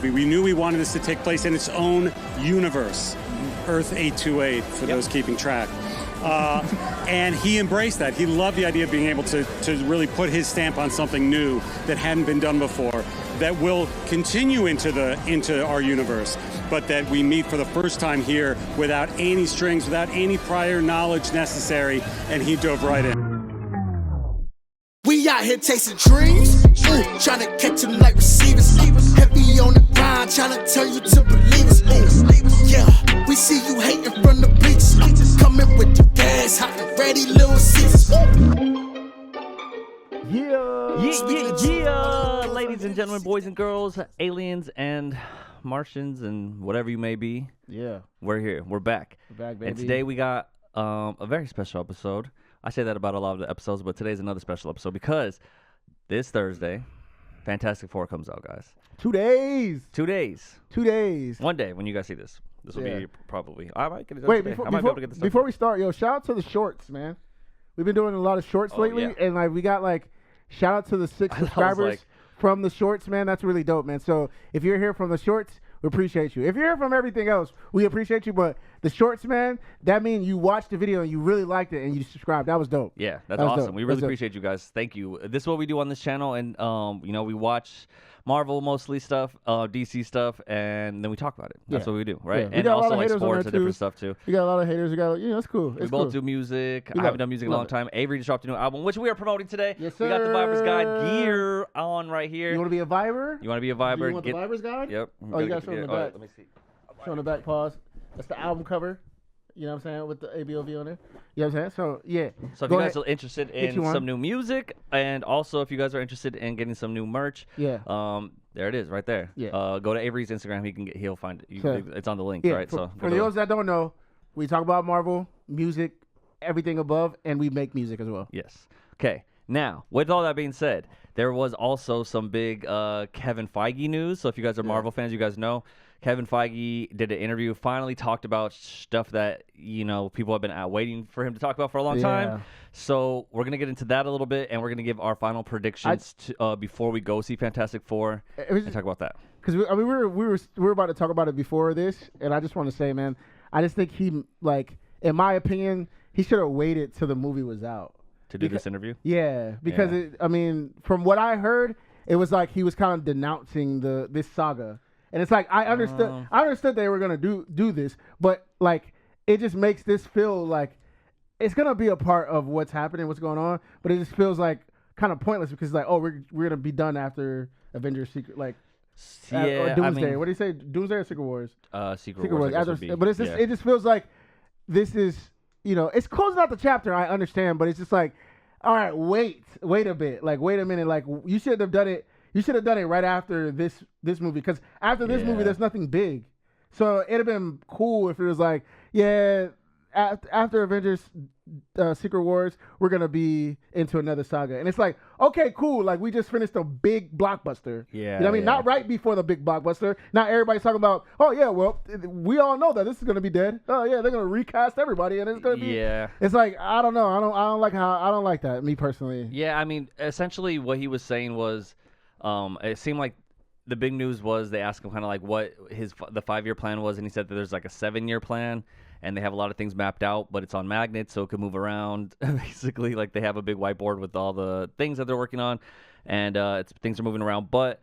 We knew we wanted this to take place in its own universe, Earth 828, for those keeping track. And he embraced that. He loved the idea of being able to really put his stamp on something new that hadn't been done before, that will continue into our universe, but that we meet for the first time here without any strings, without any prior knowledge necessary, and he dove right in. We out here chasing dreams, trying to catch them like receivers. Heavy on the grind, trying to turn you to believers. Yeah, we see you hating from the bleachers. Coming with the gas, hot and ready, little Caesars. Yeah, ladies and gentlemen, boys and girls, aliens and Martians and whatever you may be. Yeah, we're here. We're back. We're back, baby. And today we got a very special episode. I say that about a lot of the episodes, but today's another special episode because this Thursday, Fantastic Four comes out, guys. 2 days. 2 days. 2 days. One day when you guys see this. This will be probably. I might get it done Wait, today. I might be able to get this done. Before we start, yo, shout out to the shorts, man. We've been doing a lot of shorts lately, and like we got like shout out to the 6 subscribers from the shorts, man. That's really dope, man. So if you're here from the shorts, we appreciate you. If you're here from everything else, we appreciate you. But the shorts, man, that means you watched the video and you really liked it and you subscribed. That was dope. Yeah, that's awesome. We really appreciate you guys. Thank you. This is what we do on this channel, and you know, we watch Marvel mostly stuff, DC stuff, and then we talk about it. That's what we do, right? Yeah. And also like sports and different stuff too. We got a lot of haters. We got, you know, it's cool. We both do music. I haven't done music in a long time. Avery just dropped a new album, which we are promoting today. Yes, sir. We got the Viber's Guide gear on right here. You want to be a Viber? You want to be a Viber? You want the Viber's Guide? Yep. Oh, you got to show on the back. Let me see. Show on the back, pause. That's the album cover. You know what I'm saying? With the ABOV on it. You know what I'm saying? So, yeah. So if you guys are interested in some new music, and also if you guys are interested in getting some new merch, there it is right there. Yeah. Go to Avery's Instagram. He'll find it. It's on the link, right? So for those that don't know, we talk about Marvel, music, everything above, and we make music as well. Yes. Okay. Now, with all that being said, there was also some big Kevin Feige news. So if you guys are Marvel fans, you guys know Kevin Feige did an interview, finally talked about stuff that, you know, people have been waiting for him to talk about for a long time. So we're going to get into that a little bit, and we're going to give our final predictions before we go see Fantastic Four and talk about that. Because, I mean, we were about to talk about it before this, and I just want to say, man, I just think he, like, in my opinion, he should have waited till the movie was out. To do this interview? Yeah, because, I mean, from what I heard, it was like he was kind of denouncing this saga. And it's like I understood they were gonna do this, but like it just makes this feel like it's gonna be a part of what's happening, what's going on, but it just feels like kind of pointless because it's like, oh, we're gonna be done after Avengers Secret, or Doomsday. I mean, what do you say, Doomsday or Secret Wars? Secret Wars. But it's just it just feels like this is, you know, it's closing out the chapter. I understand, but it's just like, all right, wait a bit, like wait a minute, like you should have done it. You should have done it right after this movie, because after this movie, there's nothing big. So it'd have been cool if it was like, after Avengers Secret Wars, we're going to be into another saga. And it's like, okay, cool. Like, we just finished a big blockbuster. Yeah. You know what I mean? Not right before the big blockbuster. Not everybody's talking about, oh, yeah, well, we all know that this is going to be dead. Oh, yeah, they're going to recast everybody, and it's going to be. Yeah. It's like, I don't know. I don't like that, me personally. Yeah, I mean, essentially what he was saying was, it seemed like the big news was they asked him kind of like what the 5-year plan was, and he said that there's like a 7-year plan, and they have a lot of things mapped out, but it's on magnets, so it can move around. Basically, like they have a big whiteboard with all the things that they're working on, and things are moving around. But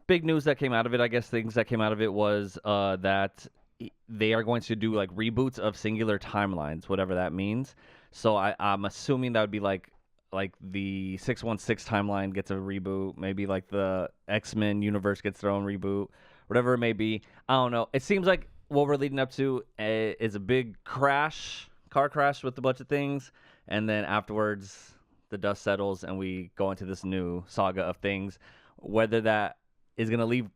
big news that came out of it, I guess, things that came out of it was that they are going to do like reboots of singular timelines, whatever that means. So I'm assuming that would be like the 616 timeline gets a reboot, maybe like the X-Men universe gets their own reboot, whatever it may be. I don't know. It seems like what we're leading up to is a big car crash with a bunch of things, and then afterwards the dust settles and we go into this new saga of things. Whether that is going to leave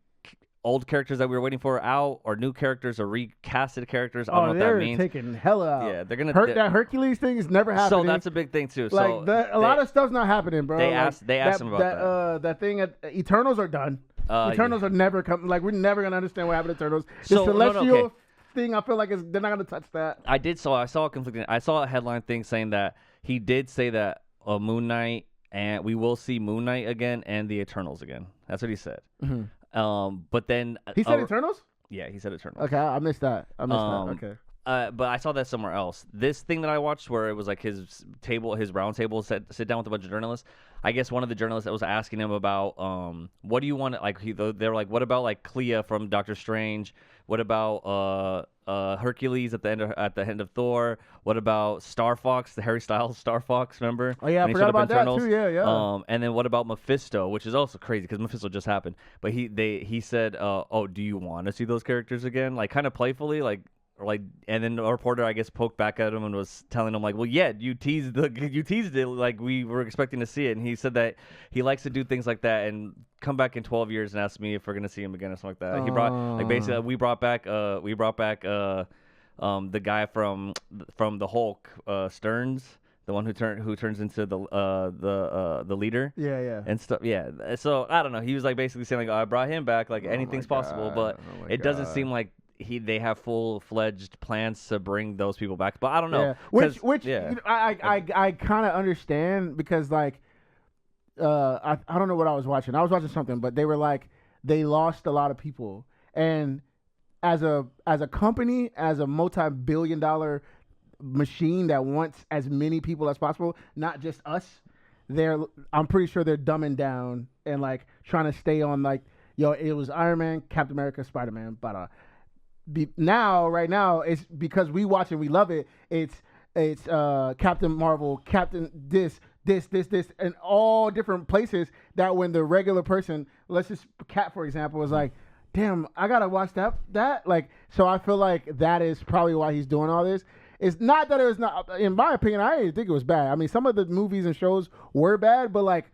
old characters that we were waiting for out, or new characters, or recasted characters. I don't know what that means. They're taking hella out. Yeah, they're gonna that Hercules thing is never happening. So that's a big thing too. Like a lot of stuff's not happening, bro. They asked him about that. That thing at Eternals are done. Eternals are never coming. Like, we're never gonna understand what happened to Eternals. The celestial thing, I feel like they're not gonna touch that. I saw a conflicting. I saw a headline thing saying that he did say that Moon Knight, and we will see Moon Knight again and the Eternals again. That's what he said. Mm-hmm. But then He said Eternals? Yeah, he said Eternals. Okay, I missed that. Okay. But I saw that somewhere else. This thing that I watched, where it was like his round table, sit down with a bunch of journalists. I guess one of the journalists that was asking him about, what do you want? Like they were like, what about like Clea from Doctor Strange? What about Hercules at the end of Thor? What about Star Fox, the Harry Styles Star Fox? Remember? Oh yeah, I forgot about that too. Yeah. And then what about Mephisto, which is also crazy because Mephisto just happened. But he said, oh, do you want to see those characters again? Like kind of playfully, like. And then the reporter, I guess, poked back at him and was telling him like, well, yeah, you teased it, like we were expecting to see it. And he said that he likes to do things like that and come back in 12 years and ask me if we're gonna see him again or something like that. He brought like basically we brought back the guy from the Hulk, Stearns. The one who turns into the leader. Yeah. And stuff. Yeah. So I don't know. He was like basically saying like, I brought him back. Like anything's possible, but it doesn't seem like they have full-fledged plans to bring those people back. But I don't know. Yeah. Which you know, I kind of understand because like I don't know what I was watching. I was watching something, but they were like they lost a lot of people, and as a company, as a multi-billion-dollar machine that wants as many people as possible, not just us, I'm pretty sure they're dumbing down and like trying to stay on like, yo, it was Iron Man, Captain America, Spider-Man, but right now it's because we watch it, we love it. It's Captain Marvel, Captain this, and all different places that when the regular person, let's just Cat for example, is like, damn, I gotta watch that. Like, so I feel like that is probably why he's doing all this. It's not that it was not, in my opinion, I didn't think it was bad. I mean, some of the movies and shows were bad, but like,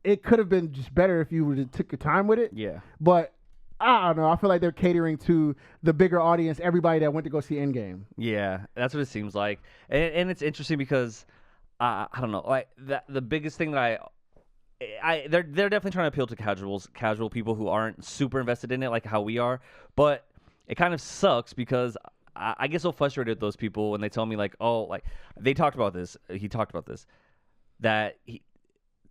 it could have been just better if you would have took your time with it. Yeah. But I don't know. I feel like they're catering to the bigger audience, everybody that went to go see Endgame. Yeah, that's what it seems like. And it's interesting because I don't know. Like the biggest thing that they're definitely trying to appeal to casual people who aren't super invested in it, like how we are. But it kind of sucks because I get so frustrated with those people when they tell me like, oh, like they talked about this. He talked about this that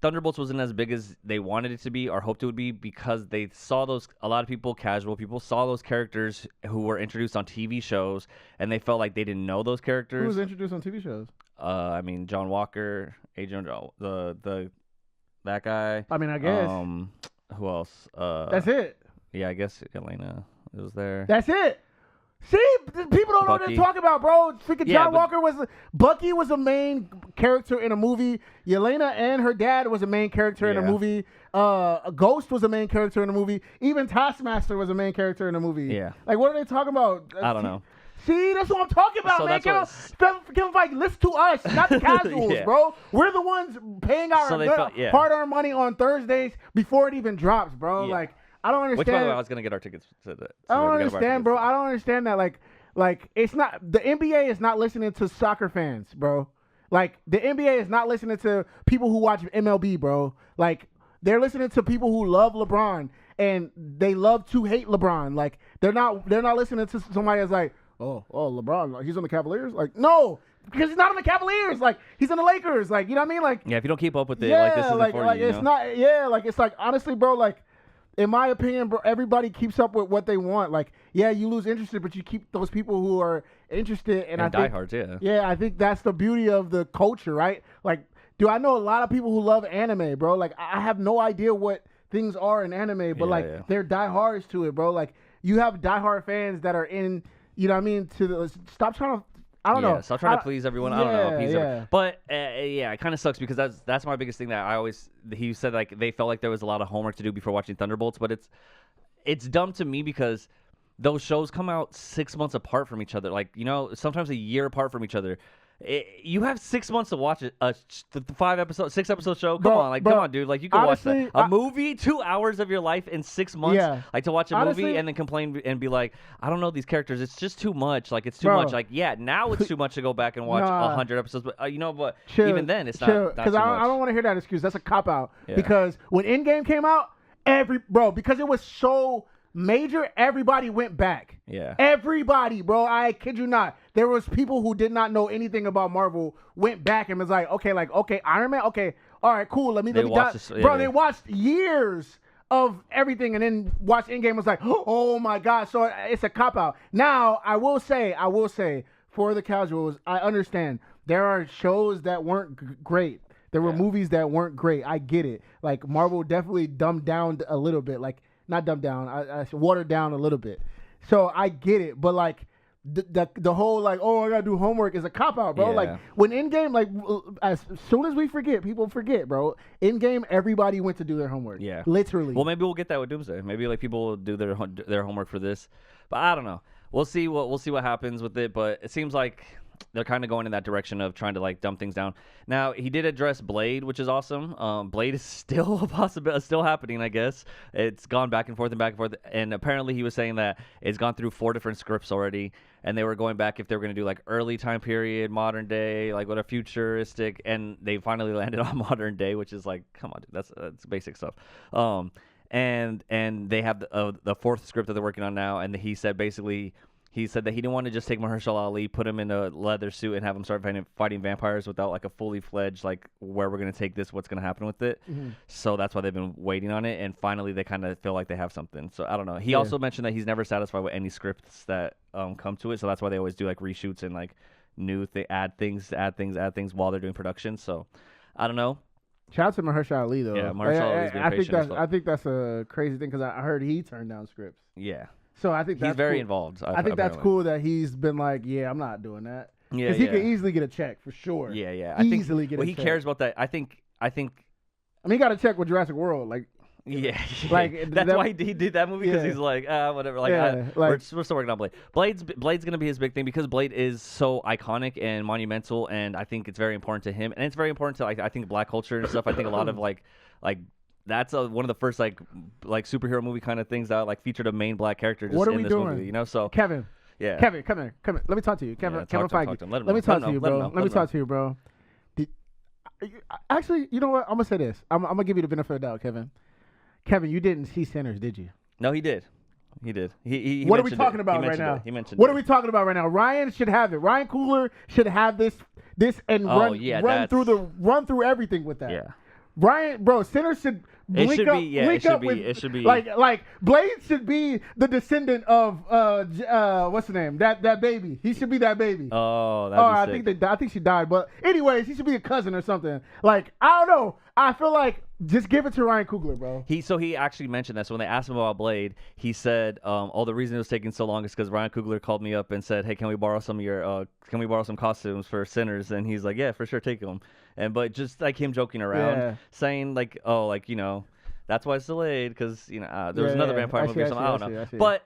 Thunderbolts wasn't as big as they wanted it to be or hoped it would be because they saw a lot of people, casual people, saw those characters who were introduced on TV shows and they felt like they didn't know those characters. Who was introduced on TV shows? I mean, John Walker, Adrian, that guy. I mean, I guess. Who else? That's it. Yeah, I guess Elena was there. That's it. See, people don't know what they're talking about, bro. Freaking John Walker Bucky was a main character in a movie. Yelena and her dad was a main character in a movie. Ghost was a main character in a movie. Even Taskmaster was a main character in a movie. Yeah. Like, what are they talking about? I don't know. See, that's what I'm talking about, man. Give them like, listen to us, not the casuals, bro. We're the ones paying our hard-earned money on Thursdays before it even drops, bro. Yeah. Like, I don't understand. Which, by the way, I was gonna get our tickets. I don't understand, bro. I don't understand that. Like it's not the NBA is not listening to soccer fans, bro. Like the NBA is not listening to people who watch MLB, bro. Like they're listening to people who love LeBron and they love to hate LeBron. Like they're not listening to somebody that's like, oh LeBron, he's on the Cavaliers. Like no. Because he's not on the Cavaliers, like he's on the Lakers, like you know what I mean, like if you don't keep up with it, like this isn't for you. It's not, like it's like honestly, bro, like. In my opinion, bro, everybody keeps up with what they want. Like, yeah, you lose interest, but you keep those people who are interested. And I think diehards, yeah, I think that's the beauty of the culture, right? Like, I know a lot of people who love anime, bro. Like, I have no idea what things are in anime, but they're diehards to it, bro. Like, you have diehard fans that are in, you know what I mean? Stop trying to. I don't know. Stop trying to please everyone. I don't know. Please everyone. But it kind of sucks because that's my biggest thing that he said like they felt like there was a lot of homework to do before watching Thunderbolts, but it's dumb to me because those shows come out 6 months apart from each other. Like, you know, sometimes a year apart from each other. You have 6 months to watch a 6-episode show. Come on, dude. Like, you can watch that. A movie, 2 hours of your life in 6 months. Yeah. Like, to watch a movie and then complain and be like, I don't know these characters. It's just too much. Like, it's too much. Like, yeah, now it's too much to go back and watch 100 episodes. But, but even then, it's not too much. Because I don't want to hear that excuse. That's a cop-out. Yeah. Because when Endgame came out, because it was so major, everybody went back. Yeah. Everybody, bro. I kid you not. There was people who did not know anything about Marvel went back and was like, okay, Iron Man, okay, all right, cool. They watched years of everything, and then watch Endgame was like, oh my god. So it's a cop out. Now I will say, for the casuals, I understand there are shows that weren't great. There were movies that weren't great. I get it. Like Marvel definitely dumbed down a little bit. Like not dumbed down, I watered down a little bit. So I get it, but like. The whole like, oh, I gotta do homework is a cop out, bro. Yeah. Like when Endgame, like as soon as we forget, people forget, bro. Endgame, everybody went to do their homework. Yeah, literally. Well, maybe we'll get that with Doomsday. Maybe like people will do their homework for this, but I don't know. We'll see what happens with it. But it seems like they're kind of going in that direction of trying to like dumb things down. Now he did address Blade, which is awesome. Blade is still a possibility, still happening. I guess it's gone back and forth, and apparently he was saying that it's gone through 4 different scripts already, and they were going back if they were going to do like early time period, modern day, like what a futuristic, and they finally landed on modern day, which is like, come on, dude, that's basic stuff. And they have the 4th script that they're working on now, and he said basically. He said that he didn't want to just take Mahershala Ali, put him in a leather suit, and have him start fighting vampires without like a fully fledged like where we're gonna take this, what's gonna happen with it. Mm-hmm. So that's why they've been waiting on it, and finally they kind of feel like they have something. So I don't know. He also mentioned that he's never satisfied with any scripts that come to it, so that's why they always do like reshoots and like add things while they're doing production. So I don't know. Shout out to Mahershala Ali though. Yeah, Mahershala Ali's I think that's a crazy thing because I heard he turned down scripts. Yeah. So I think that's he's very cool. involved. I think that's cool that he's been like, yeah, I'm not doing that. Yeah, because he could easily get a check for sure. Yeah. Easily get a check. He cares about that. I think. I mean, he got a check with Jurassic World, like. Yeah, like that's why he did that movie because he's like, whatever. Like, we're still working on Blade. Blade's gonna be his big thing because Blade is so iconic and monumental, and I think it's very important to him, and it's very important to I think Black culture and stuff. I think a lot of like. That's one of the first like superhero movie kind of things that like featured a main Black character just in this movie, you know. So Kevin, Kevin, come here. Let me talk to you, Kevin. Kevin Feige. Let me talk to you, bro. Let me talk to you, bro. Actually, you know what? I'm gonna say this. I'm gonna give you the benefit of the doubt, Kevin. Kevin, you didn't see Sinners, did you? No, he did. He did. He what are we talking about right now? He mentioned. What are we talking about right now? Ryan should have it. Ryan Coogler should have this and run through everything with that. Yeah. Ryan, bro, Sinners should link up. It should be like Blade should be the descendant of what's the name? That baby. He should be that baby. Oh, that'd be sick. I think she died. But anyways, he should be a cousin or something. Like I don't know. I feel like just give it to Ryan Coogler, bro. He actually mentioned that. So when they asked him about Blade, he said, the reason it was taking so long is because Ryan Coogler called me up and said, hey, can we borrow some costumes for Sinners? And he's like, yeah, for sure, take them. But just like him joking around, saying like, oh, like, you know, that's why it's delayed because, you know, there was another vampire movie or something. I don't know. But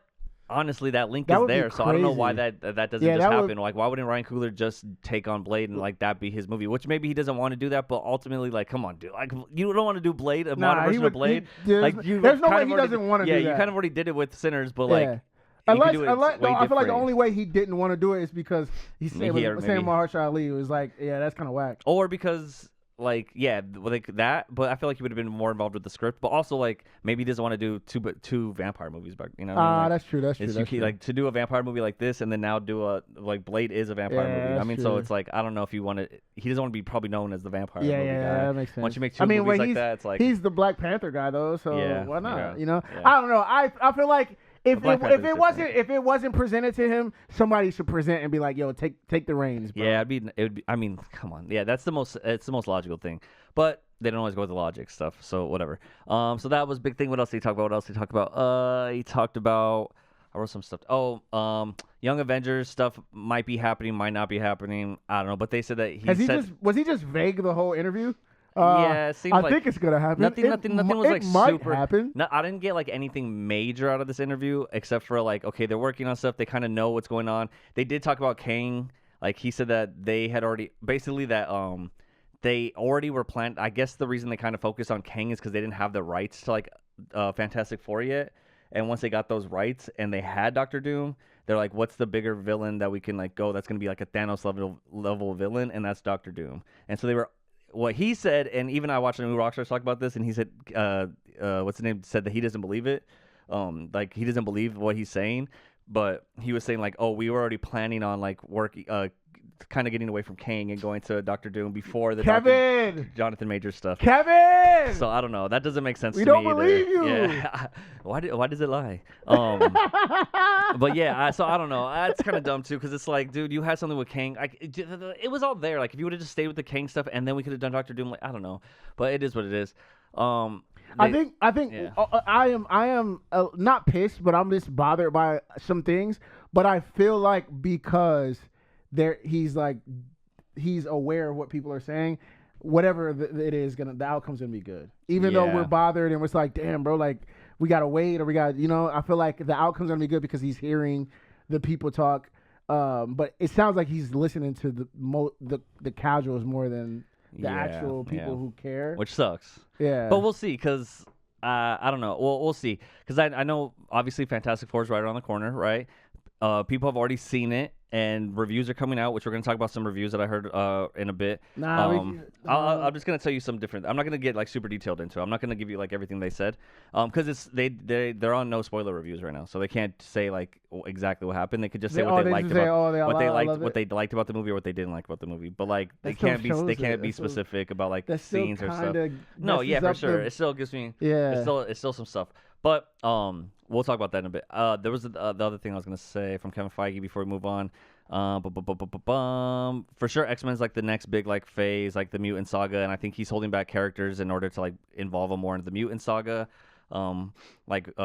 honestly, that link is there, so I don't know why that doesn't just happen. Like, why wouldn't Ryan Coogler just take on Blade and like that be his movie? Which maybe he doesn't want to do that, but ultimately, like, come on, dude, like you don't want to do Blade, a modern version of Blade. There's no way he doesn't want to do that. Yeah, you kind of already did it with Sinners, but like. Unless I feel like the only way he didn't want to do it is because he's saying Mahershala Ali was like, yeah, that's kind of whack. Or because. Like that, but I feel like he would have been more involved with the script. But also, like maybe he doesn't want to do two vampire movies, but you know. That's true. Like to do a vampire movie like this, and then now do a Blade is a vampire movie. I mean, so it's like I don't know if you want to. He doesn't want to be probably known as the vampire movie guy. Yeah, that makes sense. Once you make two movies like that, it's like he's the Black Panther guy though, so why not? You know, I don't know. I feel like. If it wasn't presented to him, somebody should present and be like, "Yo, take the reins, bro." Yeah, it would be. I mean, come on. Yeah, it's the most logical thing. But they don't always go with the logic stuff. So whatever. So that was a big thing. What else did he talk about? He talked about. I wrote some stuff. Young Avengers stuff might be happening, might not be happening. I don't know. But they said that was he just vague the whole interview? Yeah, it seemed I think it's gonna happen. Nothing was like super. Happen. No, I didn't get like anything major out of this interview except for like, okay, they're working on stuff. They kind of know what's going on. They did talk about Kang. Like he said that they had already basically that they already were planned. I guess the reason they kind of focused on Kang is because they didn't have the rights to like Fantastic Four yet. And once they got those rights and they had Doctor Doom, they're like, what's the bigger villain that we can like go? That's gonna be like a Thanos level villain, and that's Doctor Doom. And so they were. What he said, and even I watched a new Rockstars talk about this, and he said, what's the name? Said that he doesn't believe it. Like he doesn't believe what he's saying, but he was saying like, oh, we were already planning on like working, kind of getting away from Kang and going to Doctor Doom before the Jonathan Majors stuff. Kevin. again. So I don't know. That doesn't make sense We to me don't believe you. Yeah. Why does it lie? But yeah, so I don't know. That's kind of dumb too, because it's like, dude, you had something with Kang. It was all there. Like if you would have just stayed with the Kang stuff, and then we could have done Doctor Doom. Like I don't know, but it is what it is. I think yeah. I am not pissed, but I'm just bothered by some things. But I feel like because he's aware of what people are saying, whatever it is, the outcome's gonna be good. Even though we're bothered and it's like, damn, bro, like we gotta wait or we got, I feel like the outcome's gonna be good because he's hearing the people talk. But it sounds like he's listening to the casuals more than the actual people who care, which sucks. Yeah, but we'll see, because I don't know. We'll see, because I know obviously Fantastic Four is right around the corner, right? People have already seen it, and reviews are coming out, which we're going to talk about some reviews that I heard in a bit. I'm just going to tell you some different. I'm not going to get like super detailed into it. I'm not going to give you like everything they said, because they're on no spoiler reviews right now, so they can't say like exactly what happened. They could just say what they liked about the movie or what they didn't like about the movie. But like they can't be specific about like scenes or stuff. No, yeah, for sure. It still gives me it's still some stuff. But we'll talk about that in a bit. There was the other thing I was gonna say from Kevin Feige before we move on. For sure, X-Men's like the next big like phase, like the mutant saga, and I think he's holding back characters in order to like involve them more into the mutant saga, like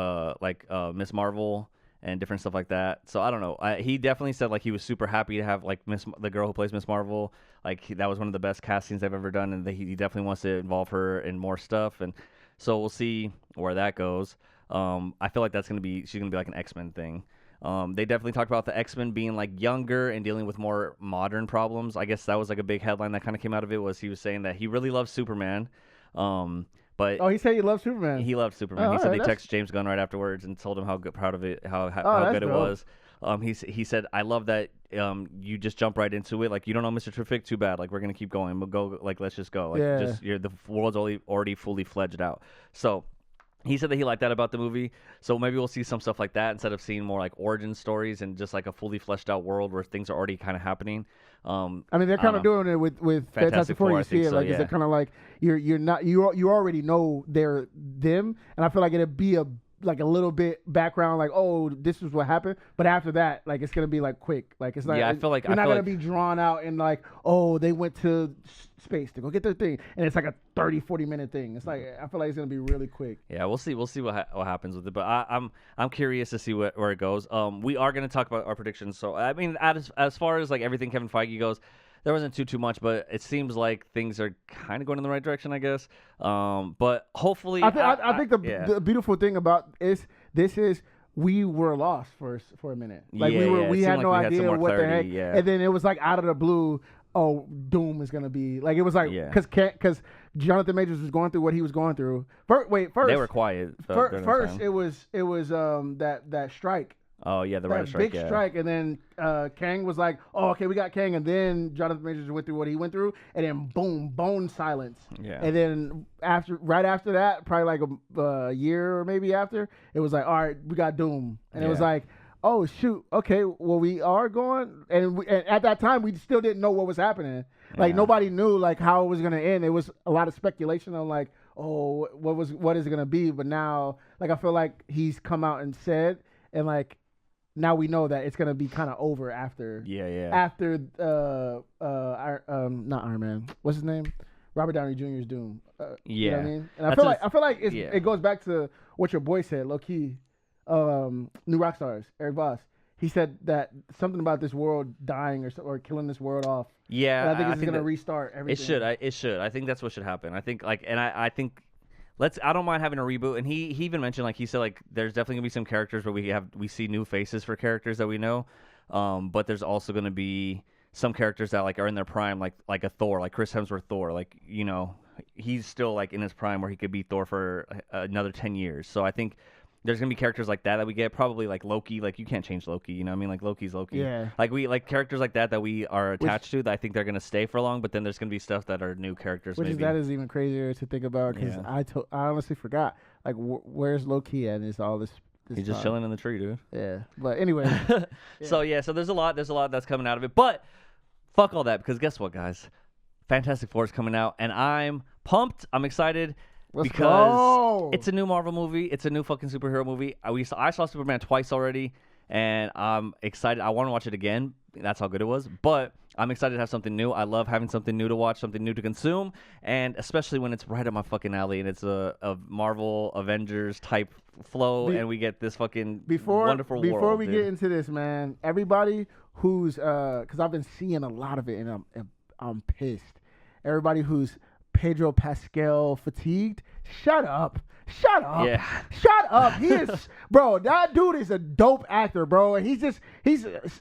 Miss Marvel and different stuff like that. So I don't know. He definitely said like he was super happy to have like the girl who plays Miss Marvel. Like that was one of the best castings they've ever done, and he definitely wants to involve her in more stuff. And so we'll see where that goes. I feel like she's gonna be like an X-Men thing. They definitely talked about the X-Men being like younger and dealing with more modern problems. I guess that was like a big headline that kind of came out of it, was he was saying that he really loves Superman. But he said he loved Superman. He loved Superman. He said they texted James Gunn right afterwards and told him how proud of it, how good it was. He said, I love that you just jump right into it. Like, you don't know Mr. Terrific? Too bad. Like, we're going to keep going. We'll go, like, let's just go. Like, the world's already fully fledged out. So he said that he liked that about the movie. So maybe we'll see some stuff like that instead of seeing more like origin stories and just like a fully fleshed out world where things are already kind of happening. I mean, they're kind of doing it with Fantastic Four. You see it, like, is it kind of like you already know they're them, and I feel like it'd be a little bit background, like, oh, this is what happened, but after that, like, it's gonna be like quick, like it's not. I feel like you're not gonna be drawn out and like, oh, they went to space to go get their thing, and it's like a 30-40 minute thing. It's like, I feel like it's gonna be really quick. Yeah, we'll see what happens with it, but I'm curious to see where it goes. We are gonna talk about our predictions. So I mean, as far as like everything Kevin Feige goes, there wasn't too much, but it seems like things are kind of going in the right direction, I guess. But hopefully, I think the beautiful thing about this is we were lost for a minute. Like we had no idea what the heck, and then it was like out of the blue. Oh, Doom is gonna be like, it was like because Jonathan Majors was going through what he was going through. First they were quiet. First it was that strike. Oh yeah, the writer strike. Big strike, and then Kang was like, "Oh, okay, we got Kang," and then Jonathan Majors went through what he went through, and then boom, bone silence. Yeah. And then right after that, probably like a year or maybe after, it was like, "All right, we got Doom," and it was like, "Oh shoot, okay, well we are going," and at that time we still didn't know what was happening. Like nobody knew like how it was gonna end. It was a lot of speculation on like, oh, what is it gonna be? But now, like, I feel like he's come out and said, and like, now we know that it's gonna be kind of over after. After not Iron Man. What's his name? Robert Downey Jr.'s Doom. You know what I mean? And I feel like it goes back to what your boy said, low key. New Rockstars, Eric Voss. He said that something about this world dying or killing this world off. Yeah, and I think it's gonna restart everything. It should. I think that's what should happen. I think like, and I think. I don't mind having a reboot, and he even mentioned, like, he said, like, there's definitely gonna be some characters where we see new faces for characters that we know, but there's also gonna be some characters that like are in their prime, like a Thor, like Chris Hemsworth Thor, like, you know, he's still like in his prime where he could be Thor for another 10 years. So I think there's gonna be characters like that we get, probably like Loki. Like, you can't change Loki, you know what I mean? Like, Loki's Loki. Yeah. Like, we like characters like that we are attached to, that I think they're gonna stay for long. But then there's gonna be stuff that are new characters. That is even crazier to think about, because I honestly forgot. Like, where's Loki at? Is all this? He's just chilling in the tree, dude. Yeah. But anyway. So there's a lot that's coming out of it. But fuck all that, because guess what, guys? Fantastic Four is coming out, and I'm pumped. I'm excited. because it's a new Marvel movie. It's a new fucking superhero movie. I saw Superman twice already, and I'm excited. I want to watch it again. That's how good it was. But I'm excited to have something new. I love having something new to watch, something new to consume, and especially when it's right up my fucking alley and it's a Marvel Avengers type flow, and we get this fucking wonderful world. Before we get into this, man, everybody who's because I've been seeing a lot of it, and I'm pissed. Everybody who's Pedro Pascal fatigued, shut up. Yeah. Shut up. He is, bro, that dude is a dope actor, bro. And he's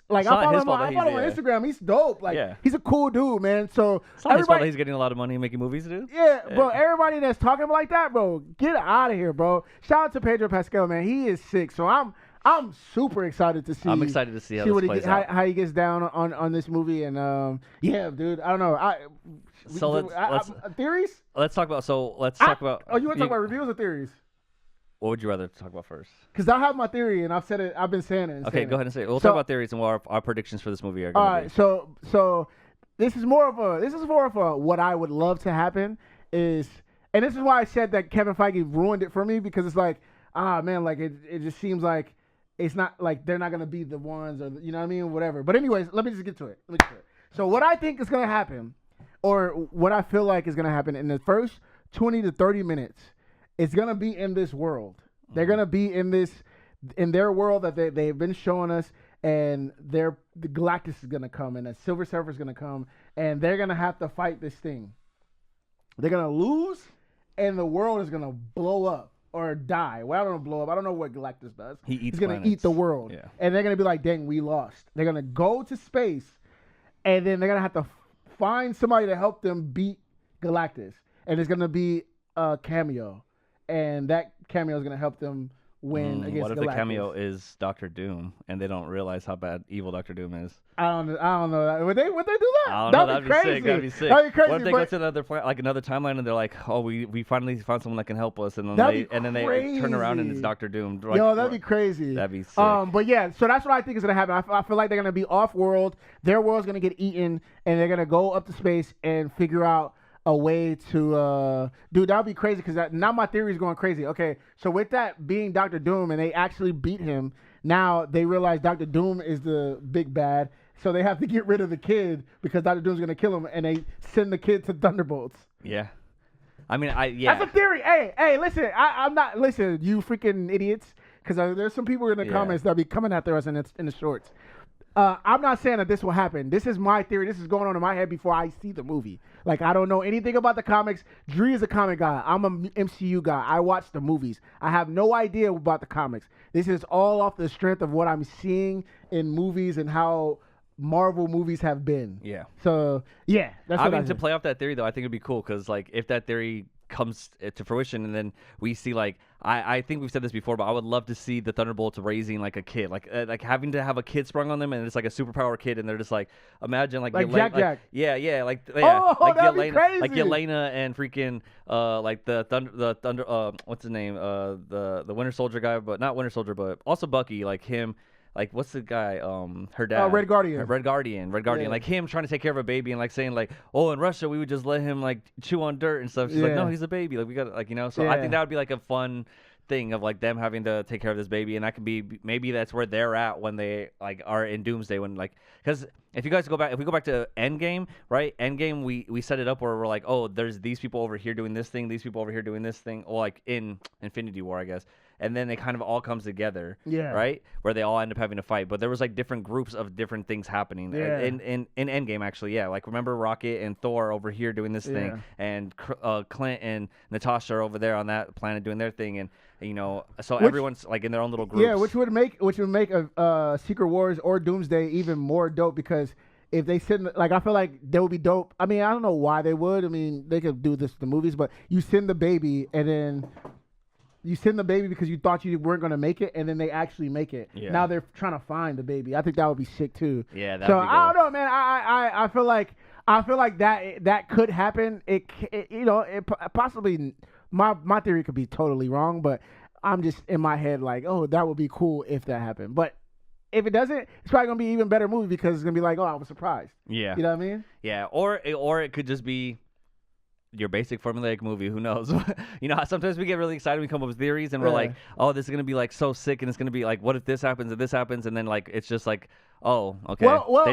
like, I follow him on Instagram. He's dope. Like, he's a cool dude, man. So it's not his fault that he's getting a lot of money making movies, dude. Yeah, bro, everybody that's talking like that, bro, get out of here, bro. Shout out to Pedro Pascal, man. He is sick. So I'm super excited to see. I'm excited to see how this plays out. How he gets down on this movie, and yeah, dude, I don't know. Theories? Let's talk about. Talk about. Oh, you want to talk about reviews or theories? What would you rather talk about first? Because I have my theory, and I've said it. I've been saying it. Okay, go ahead and say it. We'll talk about theories and what our predictions for this movie are. All right, so this is more of a what I would love to happen is, and this is why I said that Kevin Feige ruined it for me, because it's like, man, like it just seems like it's not like they're not gonna be the ones, or you know what I mean, whatever. But anyways, let me just get to it. So what I think is gonna happen, or what I feel like is gonna happen in the first 20 to 30 minutes, it's gonna be in this world. They're gonna be in their world that they've been showing us, and the Galactus is gonna come, and the Silver Surfer is gonna come, and they're gonna have to fight this thing. They're gonna lose, and the world is gonna blow up or die. Well, I don't know, blow up. I don't know what Galactus does. He's gonna eat the world, and they're gonna be like, "Dang, we lost." They're gonna go to space, and then they're gonna have to find somebody to help them beat Galactus, and it's gonna be a cameo. And that cameo is going to help them win against Galactus. What if the cameo is Doctor Doom and they don't realize how bad evil Doctor Doom is? I don't know. Would they do that? I don't know. That'd be crazy. Sick. That'd be sick. That'd be crazy. What if they go to another timeline, and they're like, "Oh, we finally found someone that can help us," and then they turn around and it's Doctor Doom. Yo, that'd be crazy. That'd be sick. But yeah, so that's what I think is gonna happen. I feel like they're gonna be off world. Their world's gonna get eaten, and they're gonna go up to space and figure out a way to dude, that would be crazy, because now my theory is going crazy. Okay, so with that being Dr. Doom, and they actually beat him, now they realize Dr. Doom is the big bad, so they have to get rid of the kid because Dr. Doom's gonna kill him, and they send the kid to Thunderbolts. Yeah, I mean, that's a theory. Hey, listen, I'm not, listen, you freaking idiots, because there's some people in the comments that'll be coming after us in the shorts. I'm not saying that this will happen. This is my theory. This is going on in my head before I see the movie. Like, I don't know anything about the comics. Dre is a comic guy. I'm a MCU guy. I watch the movies. I have no idea about the comics. This is all off the strength of what I'm seeing in movies and how Marvel movies have been. Yeah. So, yeah. That's what I mean, to play off that theory, though, I think it'd be cool, because, like, if that theory comes to fruition, and then we see, like, I think we've said this before, but I would love to see the Thunderbolts raising like a kid, like having to have a kid sprung on them, and it's like a superpower kid, and they're just like, imagine like Jack. like Yelena and freaking like the Thunder what's his name, the Winter Soldier guy, but not Winter Soldier, but also Bucky, like him. Like, what's the guy? Her dad. Red Guardian. Red Guardian. Yeah. Like him trying to take care of a baby, and like saying like, oh, in Russia we would just let him like chew on dirt and stuff. She's like, no, he's a baby. Like, we got like, you know. So I think that would be like a fun thing of like them having to take care of this baby, and that could be, maybe that's where they're at when they like are in Doomsday, when like, because if we go back to Endgame, right? Endgame, we set it up where we're like, oh, there's these people over here doing this thing, these people over here doing this thing, or like in Infinity War, I guess. And then it kind of all comes together, right? Where they all end up having to fight. But there was like different groups of different things happening in Endgame, actually. Yeah, like remember Rocket and Thor over here doing this thing, and Clint and Natasha are over there on that planet doing their thing, and you know, so everyone's like in their own little groups. Yeah, which would make a Secret Wars or Doomsday even more dope, because if they send, like, I feel like they would be dope. I mean, I don't know why they would. I mean, they could do this to the movies, but you send the baby, and then you send the baby because you thought you weren't going to make it, and then they actually make it. Yeah. Now they're trying to find the baby. I think that would be sick too. Yeah. So I don't know, man. I feel like that could happen. It possibly, my theory could be totally wrong, but I'm just in my head like, oh, that would be cool if that happened. But if it doesn't, it's probably gonna be an even better movie, because it's gonna be like, oh, I was surprised. Yeah. You know what I mean? Yeah. Or it could just be your basic formulaic movie. Who knows? You know how sometimes we get really excited, we come up with theories, and we're like, oh, this is gonna be like so sick, and it's gonna be like, what if this happens and this happens, and then like it's just like, oh, okay, Well,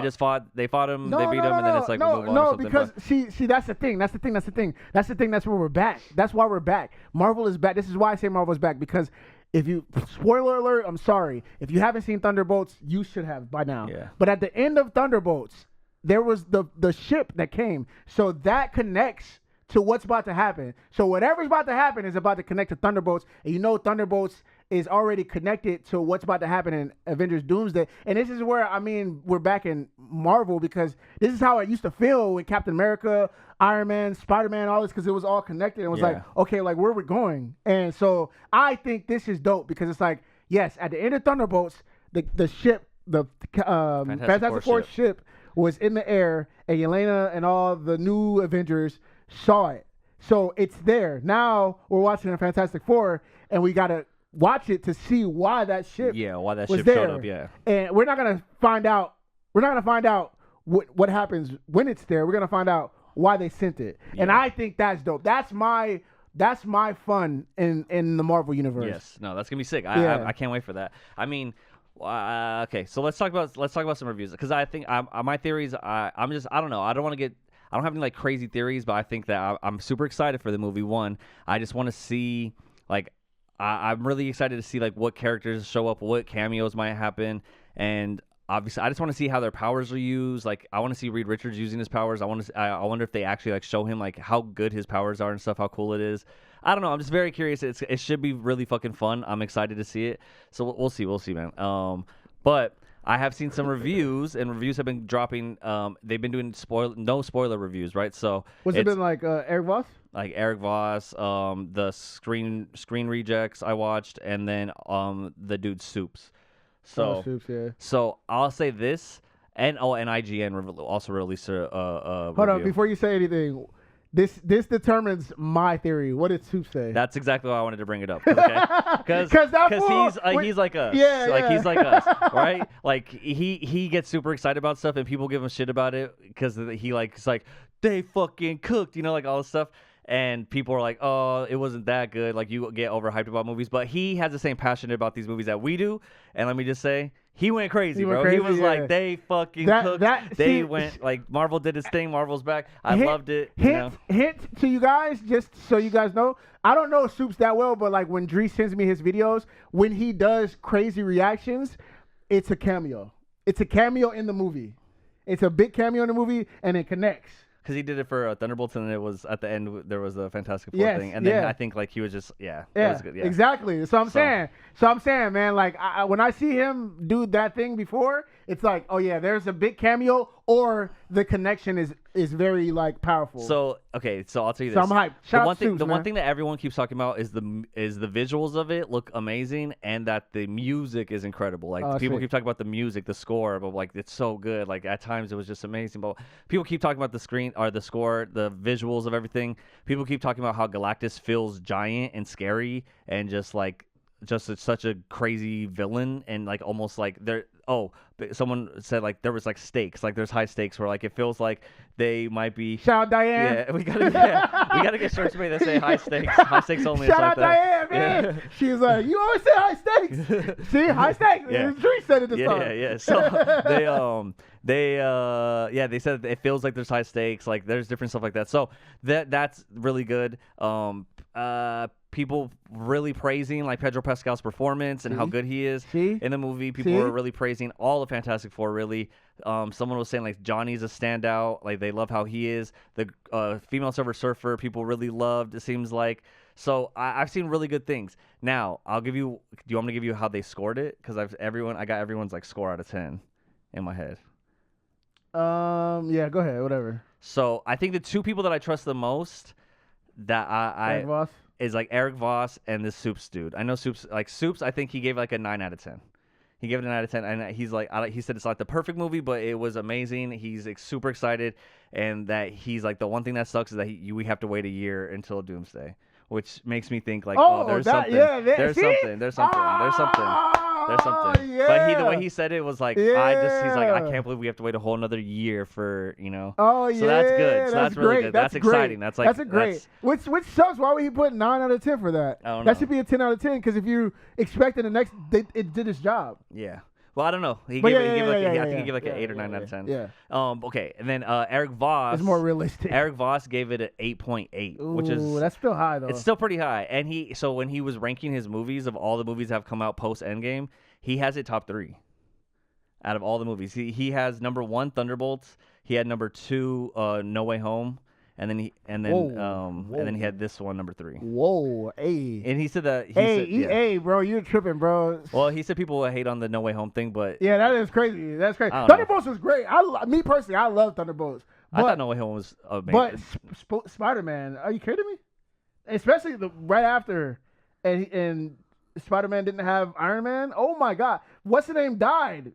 they fought him, they beat him, and then it's like we'll move on or something, because see, that's the thing. That's where we're back. That's why we're back. Marvel is back. This is why I say Marvel is back, because if you, spoiler alert, I'm sorry, if you haven't seen Thunderbolts, you should have by now. Yeah. But at the end of Thunderbolts, there was the ship that came, so that connects to what's about to happen. So whatever's about to happen is about to connect to Thunderbolts, and you know Thunderbolts is already connected to what's about to happen in Avengers Doomsday. And this is where, I mean, we're back in Marvel, because this is how it used to feel with Captain America, Iron Man, Spider-Man, all this, because it was all connected. It was like, okay, like where we're going. And so I think this is dope, because it's like, yes, at the end of Thunderbolts, the ship, the Fantastic Four ship was in the air, and Yelena and all the new Avengers saw it. So it's there. Now we're watching the Fantastic Four, and we got to watch it to see why that ship showed up, And we're not going to find out what happens when it's there. We're going to find out why they sent it. Yeah. And I think that's dope. That's my fun in the Marvel universe. Yes. No, that's going to be sick. I can't wait for that. I mean, okay, so let's talk about some reviews, because I think my theories. I don't know. I don't have any like crazy theories, but I think that I'm super excited for the movie. One, I just want to see like I'm really excited to see like what characters show up, what cameos might happen, and obviously I just want to see how their powers are used. Like I want to see Reed Richards using his powers. I wonder if they actually like show him like how good his powers are and stuff, how cool it is. I don't know. I'm just very curious. It should be really fucking fun. I'm excited to see it. So we'll see, man. But I have seen some reviews, and reviews have been dropping. They've been doing no spoiler reviews, right? So what's it been like, Eric Voss? Like Eric Voss, the Screen Rejects I watched, and then the dude Soups. So Soups, yeah. So I'll say this, and IGN also released a Hold review. on, before you say anything. This determines my theory. What did Soup say? That's exactly why I wanted to bring it up. Because he's like us. Yeah. He's like us, right? Like he gets super excited about stuff, and people give him shit about it because it's like they fucking cooked, like all this stuff. And people are like, oh, it wasn't that good. Like you get overhyped about movies, but he has the same passion about these movies that we do. And let me just say, he went crazy, bro. He was like, they fucking cooked. They went, like, Marvel did his thing. Marvel's back. I loved it. Hint to you guys, just so you guys know. I don't know Soups that well, but, like, when Dre sends me his videos, when he does crazy reactions, it's a cameo. It's a cameo in the movie. It's a big cameo in the movie, and it connects. Because he did it for Thunderbolts, and it was at the end there was a Fantastic Four thing, and then I think like he was just it was good, exactly. So I'm saying, man, like when I see him do that thing before, it's like, oh yeah, there's a big cameo, or the connection is very like powerful. So okay, so I'll tell you this. So I'm hyped. One thing that everyone keeps talking about is the visuals of it look amazing, and that the music is incredible. Like people keep talking about the music, the score, but like it's so good. Like at times it was just amazing. But people keep talking about the screen or the score, the visuals of everything. People keep talking about how Galactus feels giant and scary, and just such a crazy villain, and like almost like someone said like there was like stakes, like there's high stakes where like it feels like they might be. Shout out Diane. Yeah, we gotta get shirts made that say high stakes only. Shout out Diane, man. Yeah. She's like, you always say high stakes. See, high stakes. Yeah. Dre said it this time. Yeah. So they said it feels like there's high stakes, like there's different stuff like that. So that's really good. People really praising like Pedro Pascal's performance and how good he is in the movie. People are really praising all of Fantastic Four. Really, someone was saying like Johnny's a standout. Like they love how he is. The female Silver Surfer, people really loved. It seems like. So I've seen really good things. Now I'll give you. Do you want me to give you how they scored it? Because I got everyone's like score out of 10 in my head. Yeah, go ahead. Whatever. So I think the two people that I trust the most that Eric Voss? Is like Eric Voss and this Soups dude. I know Soups. I think he gave like a 9 out of 10. He gave it a 9 out of 10, and he's like, he said it's like the perfect movie, but it was amazing. He's like, super excited, and that he's like the one thing that sucks is that we have to wait a year until Doomsday, which makes me think like, there's something. Yeah, there's something. There's something. Yeah. But the way he said it was like, he's like, I Yeah. can't believe we have to wait a whole another year for, Oh So yeah. that's good. So that's really great. good. That's exciting. Great. That's like, that's a great. Which sucks. Why would he put 9 out of 10 for that? I don't That know. should be a 10 out of 10 because if you expected the next, it did its job. Yeah. Well, I don't know. I think he gave like an 8 or 9 out of 10. Yeah. Okay. And then Eric Voss. It's more realistic. Eric Voss gave it an 8.8, which is that's still high though. It's still pretty high. And when he was ranking his movies of all the movies that have come out post Endgame, he has it top 3 out of all the movies. He has number 1 Thunderbolts. He had number 2 No Way Home, and then he had this one number 3. Whoa, hey. And he said that hey, bro, you're tripping, bro. Well, he said people would hate on the No Way Home thing, but Yeah, that is crazy. That's crazy. I don't know. Thunderbolts was great. Me personally, I love Thunderbolts. I thought No Way Home was amazing. But Spider-Man, are you kidding me? Especially right after, and Spider-Man didn't have Iron Man. Oh my God, what's the name died?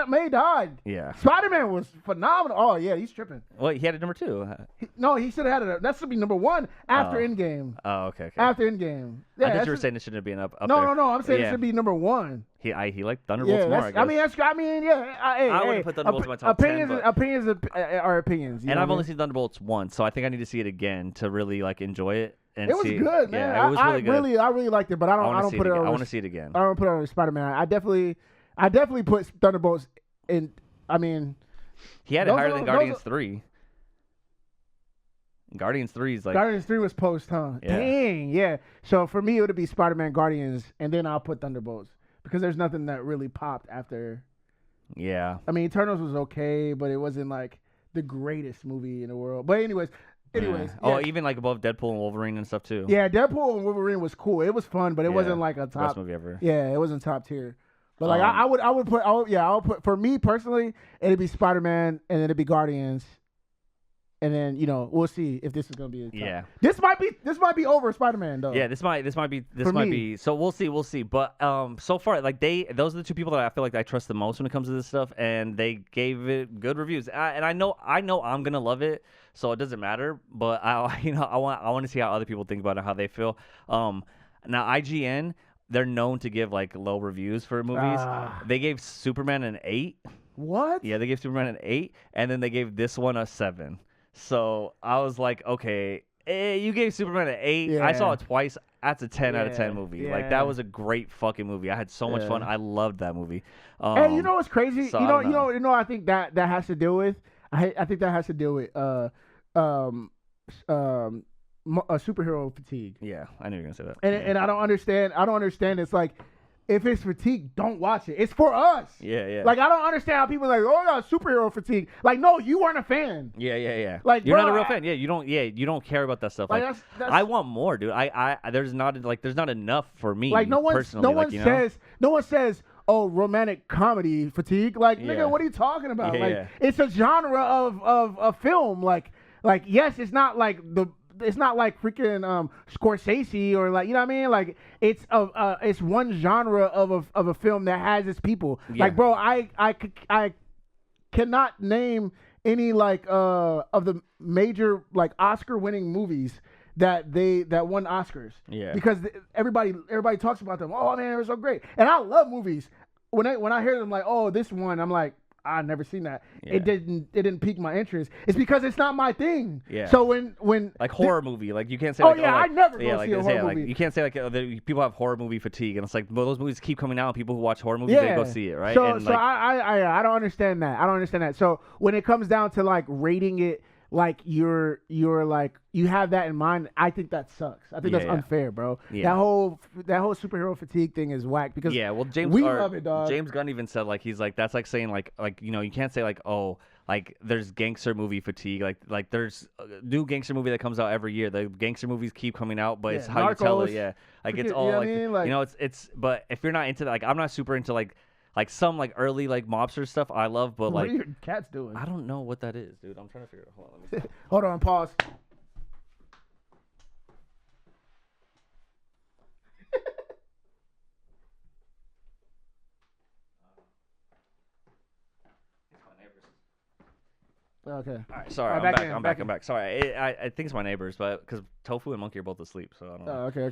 May died. Yeah. Spider-Man was phenomenal. Oh yeah, he's tripping. Well, he had it number 2. He should have had it. That should be number 1 after Endgame. Oh, okay. After Endgame. I thought you were saying it shouldn't have been up there. No. I'm saying it should be number 1. He liked Thunderbolts more, I guess. I wouldn't put Thunderbolts in my top 10. Opinions are opinions. And I've only seen Thunderbolts once, so I think I need to see it again to really enjoy it. And it was good, man. Yeah, it was really good. I really liked it, but I don't put it on. I want to see it again. I don't put it on Spider-Man. I definitely put Thunderbolts in. I mean, he had it higher than Guardians 3. Guardians 3 is like Guardians 3 was post, huh? Yeah. Dang, yeah. So for me, it would be Spider-Man, Guardians, and then I'll put Thunderbolts because there's nothing that really popped after. Yeah. I mean, Eternals was okay, but it wasn't like the greatest movie in the world. But anyways. Yeah. Oh, even like above Deadpool and Wolverine and stuff too. Yeah, Deadpool and Wolverine was cool. It was fun, but it wasn't like a top best movie ever. Yeah, it wasn't top tier. But like I would put for me personally, it'd be Spider-Man and then it'd be Guardians. And then, we'll see if this is gonna be a top. Yeah. This might be over Spider-Man though. Yeah, this might be. So we'll see. But so far, like those are the 2 people that I feel like I trust the most when it comes to this stuff, and they gave it good reviews. And I know I'm gonna love it, so it doesn't matter. But I want to see how other people think about it, how they feel. Now IGN, they're known to give like low reviews for movies. They gave Superman an 8. What? Yeah, they gave Superman an 8, and then they gave this one a 7. So I was like, okay, you gave Superman an 8. Yeah. I saw it twice. That's a 10 out of 10 movie. Yeah. Like that was a great fucking movie. I had so much fun. I loved that movie. And you know what's crazy? So I think that has to deal with. I think that has to deal with superhero fatigue. Yeah, I knew you were gonna say that. And I don't understand. It's like, if it's fatigue, don't watch it. It's for us. Yeah. Like, I don't understand how people are like, oh, yeah, superhero fatigue. Like, no, you weren't a fan. Yeah. Like, you're bro, not a real fan. Yeah, you don't care about that stuff. Like, that's I want more, dude. There's not enough for me. Like, no one says, oh, romantic comedy fatigue. Like, nigga, what are you talking about? It's a genre of film. Like, yes, it's not like freaking Scorsese or like, you know what I mean? Like, it's one genre of a film that has its people. Yeah. Like, bro, I cannot name any like of the major like Oscar winning movies that won Oscars. Yeah. Because everybody talks about them. Oh man, they're so great. And I love movies. When I hear them like, oh, this one, I'm like, I've never seen that. Yeah. It didn't pique my interest. It's because it's not my thing. Yeah. So when like horror movie, like you can't say. Oh like, yeah, like, I never go like see a horror like, movie. you can't say like people have horror movie fatigue, and it's like, well, those movies keep coming out, and people who watch horror movies they go see it, right? So and, so I don't understand that. I don't understand that. So when it comes down to like rating it, like you're like you have that in mind, I think that sucks. I think that's unfair, bro. Yeah. That whole superhero fatigue thing is whack because we love it, dog. James Gunn even said like he's like that's like saying like you can't say like like there's gangster movie fatigue like there's a new gangster movie that comes out every year. The gangster movies keep coming out, but it's how Narcos, you tell it. Like it's all it's but if you're not into that, like I'm not super into like some like early like mobster stuff I love, but what like are your cats doing? I don't know what that is, dude. I'm trying to figure it out. Hold on, let me see. Hold on, pause. Okay. All right, sorry, All right, I'm back. Sorry, I think it's my neighbors, but because Tofu and Monkey are both asleep, so I don't know. Okay.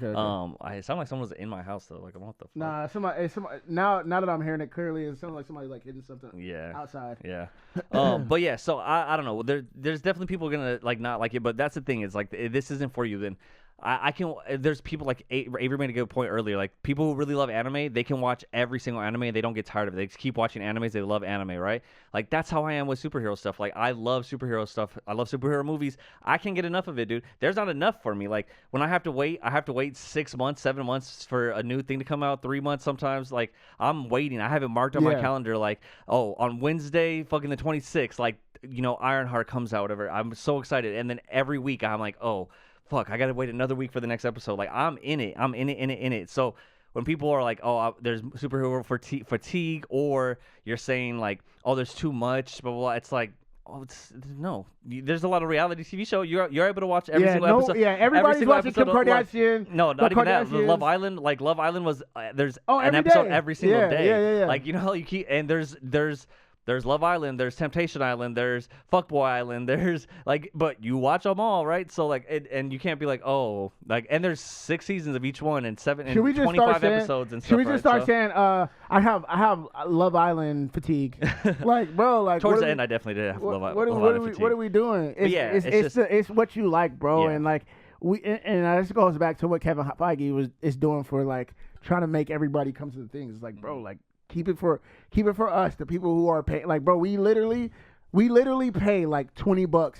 I sound like someone was in my house though. Like, what the fuck? Nah, somebody. Now that I'm hearing it clearly, it sounds like somebody like hitting something. Outside. Yeah. But yeah, so I don't know. There's definitely people gonna like not like it, but that's the thing. Is like this isn't for you. Then I can. There's people like Avery made a good point earlier. Like people who really love anime, they can watch every single anime and they don't get tired of it. They just keep watching animes. They love anime, right? Like that's how I am with superhero stuff. Like I love superhero stuff. I love superhero movies. I can't get enough of it, dude. There's not enough for me. Like when I have to wait 6 months, 7 months for a new thing to come out. 3 months sometimes. Like I'm waiting. I have it marked on my calendar. Like on Wednesday, fucking the 26th. Like Ironheart comes out. Whatever. I'm so excited. And then every week I'm like, fuck, I gotta wait another week for the next episode. Like I'm in it. So when people are like, there's superhero fatigue, or you're saying like, there's too much, blah blah blah, it's like, no. There's a lot of reality TV show. You're able to watch every single episode. Yeah, everybody's watching Kim Kardashian. No, not even that. Love Island. Like Love Island was there's an episode every single day. Yeah. Like you keep, and there's Love Island, there's Temptation Island, there's Fuckboy Island, there's like, but you watch them all, right? So like, and you can't be like, and there's 6 seasons of each one and 25 episodes and stuff. Should we just start saying, I have Love Island fatigue, like, bro, like towards the end, I definitely did have Love Island fatigue. What are we doing? It's what you like, bro, and like and this goes back to what Kevin Feige is doing for like trying to make everybody come to the things. It's like, bro, like. Keep it for us, the people who are paying. Like, bro, we literally pay like $20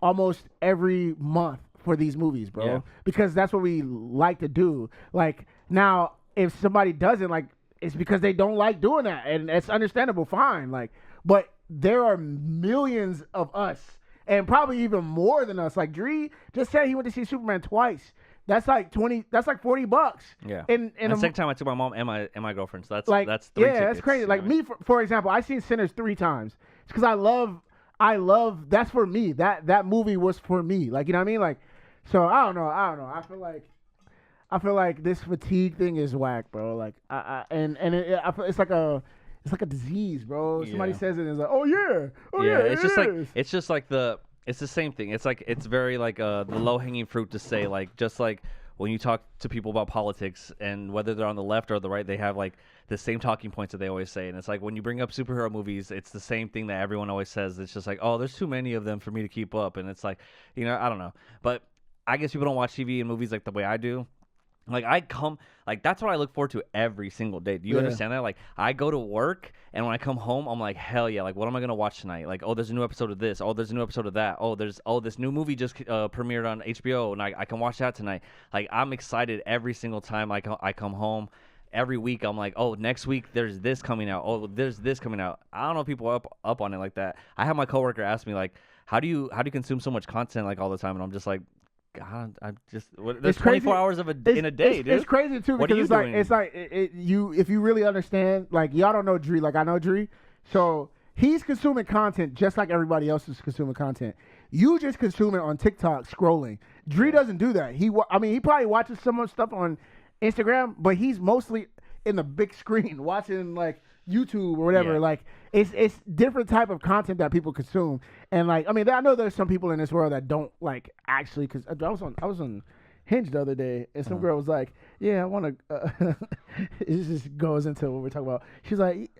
almost every month for these movies, bro, because that's what we like to do. Like, now if somebody doesn't, like, it's because they don't like doing that, and it's understandable, fine. Like, but there are millions of us, and probably even more than us. Like, Dre just said he went to see Superman twice. That's like $20. That's like $40. Yeah. And the second time I took my mom and my girlfriend. So that's 3 tickets. That's crazy. Like me, for example, I've seen Sinners 3 times. It's because I love. That's for me. That movie was for me. Like, you know what I mean? Like, so I don't know. I feel like this fatigue thing is whack, bro. Like, it's like a disease, bro. Somebody says it and it's like, it's just like it's the same thing. It's like it's very like the low hanging fruit to say, like, just like when you talk to people about politics and whether they're on the left or the right, they have like the same talking points that they always say. And it's like when you bring up superhero movies, it's the same thing that everyone always says. It's just like, there's too many of them for me to keep up. And it's like, I don't know. But I guess people don't watch TV and movies like the way I do. Like that's what I look forward to every single day. Do you understand that? Like I go to work and when I come home, I'm like, hell yeah! Like what am I gonna watch tonight? Like there's a new episode of this. There's a new episode of that. This new movie just premiered on HBO and I can watch that tonight. Like I'm excited every single time I come home. Every week I'm like, next week there's this coming out. There's this coming out. I don't know if people are up on it like that. I have my coworker ask me like, how do you consume so much content like all the time? And I'm just like, God, there's 24 hours in a day, dude. It's crazy too because it's like if you really understand, like y'all don't know Dre, like I know Dre, so he's consuming content just like everybody else is consuming content. You just consume it on TikTok scrolling. Dre doesn't do that. He probably watches some of the stuff on Instagram, but he's mostly in the big screen watching like YouTube or whatever. Like it's different type of content that people consume. And like, I mean, I know there's some people in this world that don't like actually, because I was on Hinge the other day and some girl was like, yeah, I want to, it just goes into what we're talking about. She's like,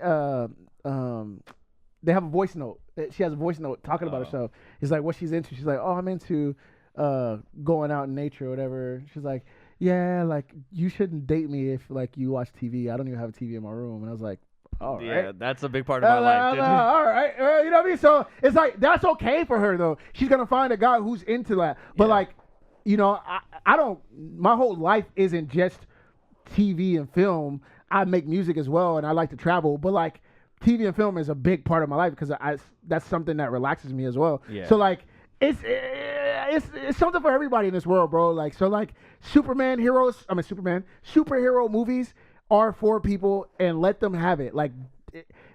they have a voice note. She has a voice note talking about herself. It's like what she's into. She's like, I'm into going out in nature or whatever. She's like, yeah, like you shouldn't date me if like you watch TV. I don't even have a TV in my room. And I was like, all right. Yeah, that's a big part of my life, dude. All right. You know what I mean? So it's like, that's okay for her, though. She's going to find a guy who's into that. But, like, I don't, my whole life isn't just TV and film. I make music as well, and I like to travel. But, like, TV and film is a big part of my life because that's something that relaxes me as well. Yeah. So, like, it's something for everybody in this world, bro. Like, so, like, superhero movies are for people and let them have it. Like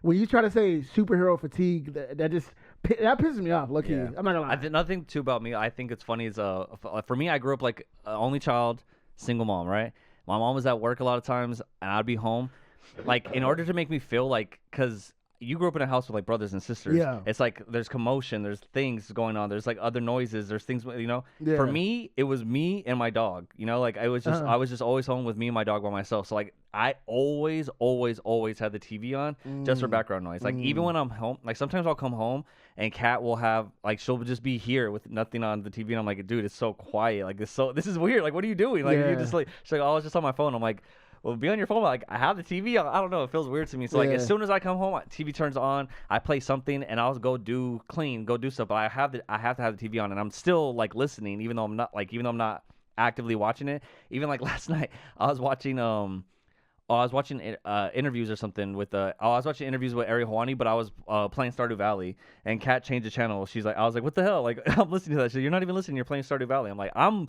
when you try to say superhero fatigue, that pisses me off. Look, I'm not gonna lie. Another thing too about me, I think it's funny is for me, I grew up like only child, single mom, right? My mom was at work a lot of times, and I'd be home. Like in order to make me feel like, because you grew up in a house with like brothers and sisters. Yeah. It's like there's commotion, there's things going on, there's like other noises, there's things, you know. Yeah. For me, it was me and my dog. You know, like I was just always home with me and my dog by myself. So like I always had the TV on just for background noise. Like even when I'm home, like sometimes I'll come home and Kat will have like she'll just be here with nothing on the TV and I'm like, dude, it's so quiet. Like this is weird. Like what are you doing? Like you just like she's like, oh, I was just on my phone. I'm like, well, be on your phone. Like I have the TV. I don't know. It feels weird to me. So like as soon as I come home, TV turns on. I play something, and I'll go do stuff. But I have to have the TV on, and I'm still like listening, even though I'm not actively watching it. Even like last night, I was watching interviews or something with I was watching interviews with Ari Hawani, but I was playing Stardew Valley, and Kat changed the channel. I was like, what the hell? Like I'm listening to that shit. You're not even listening. You're playing Stardew Valley. I'm like, I'm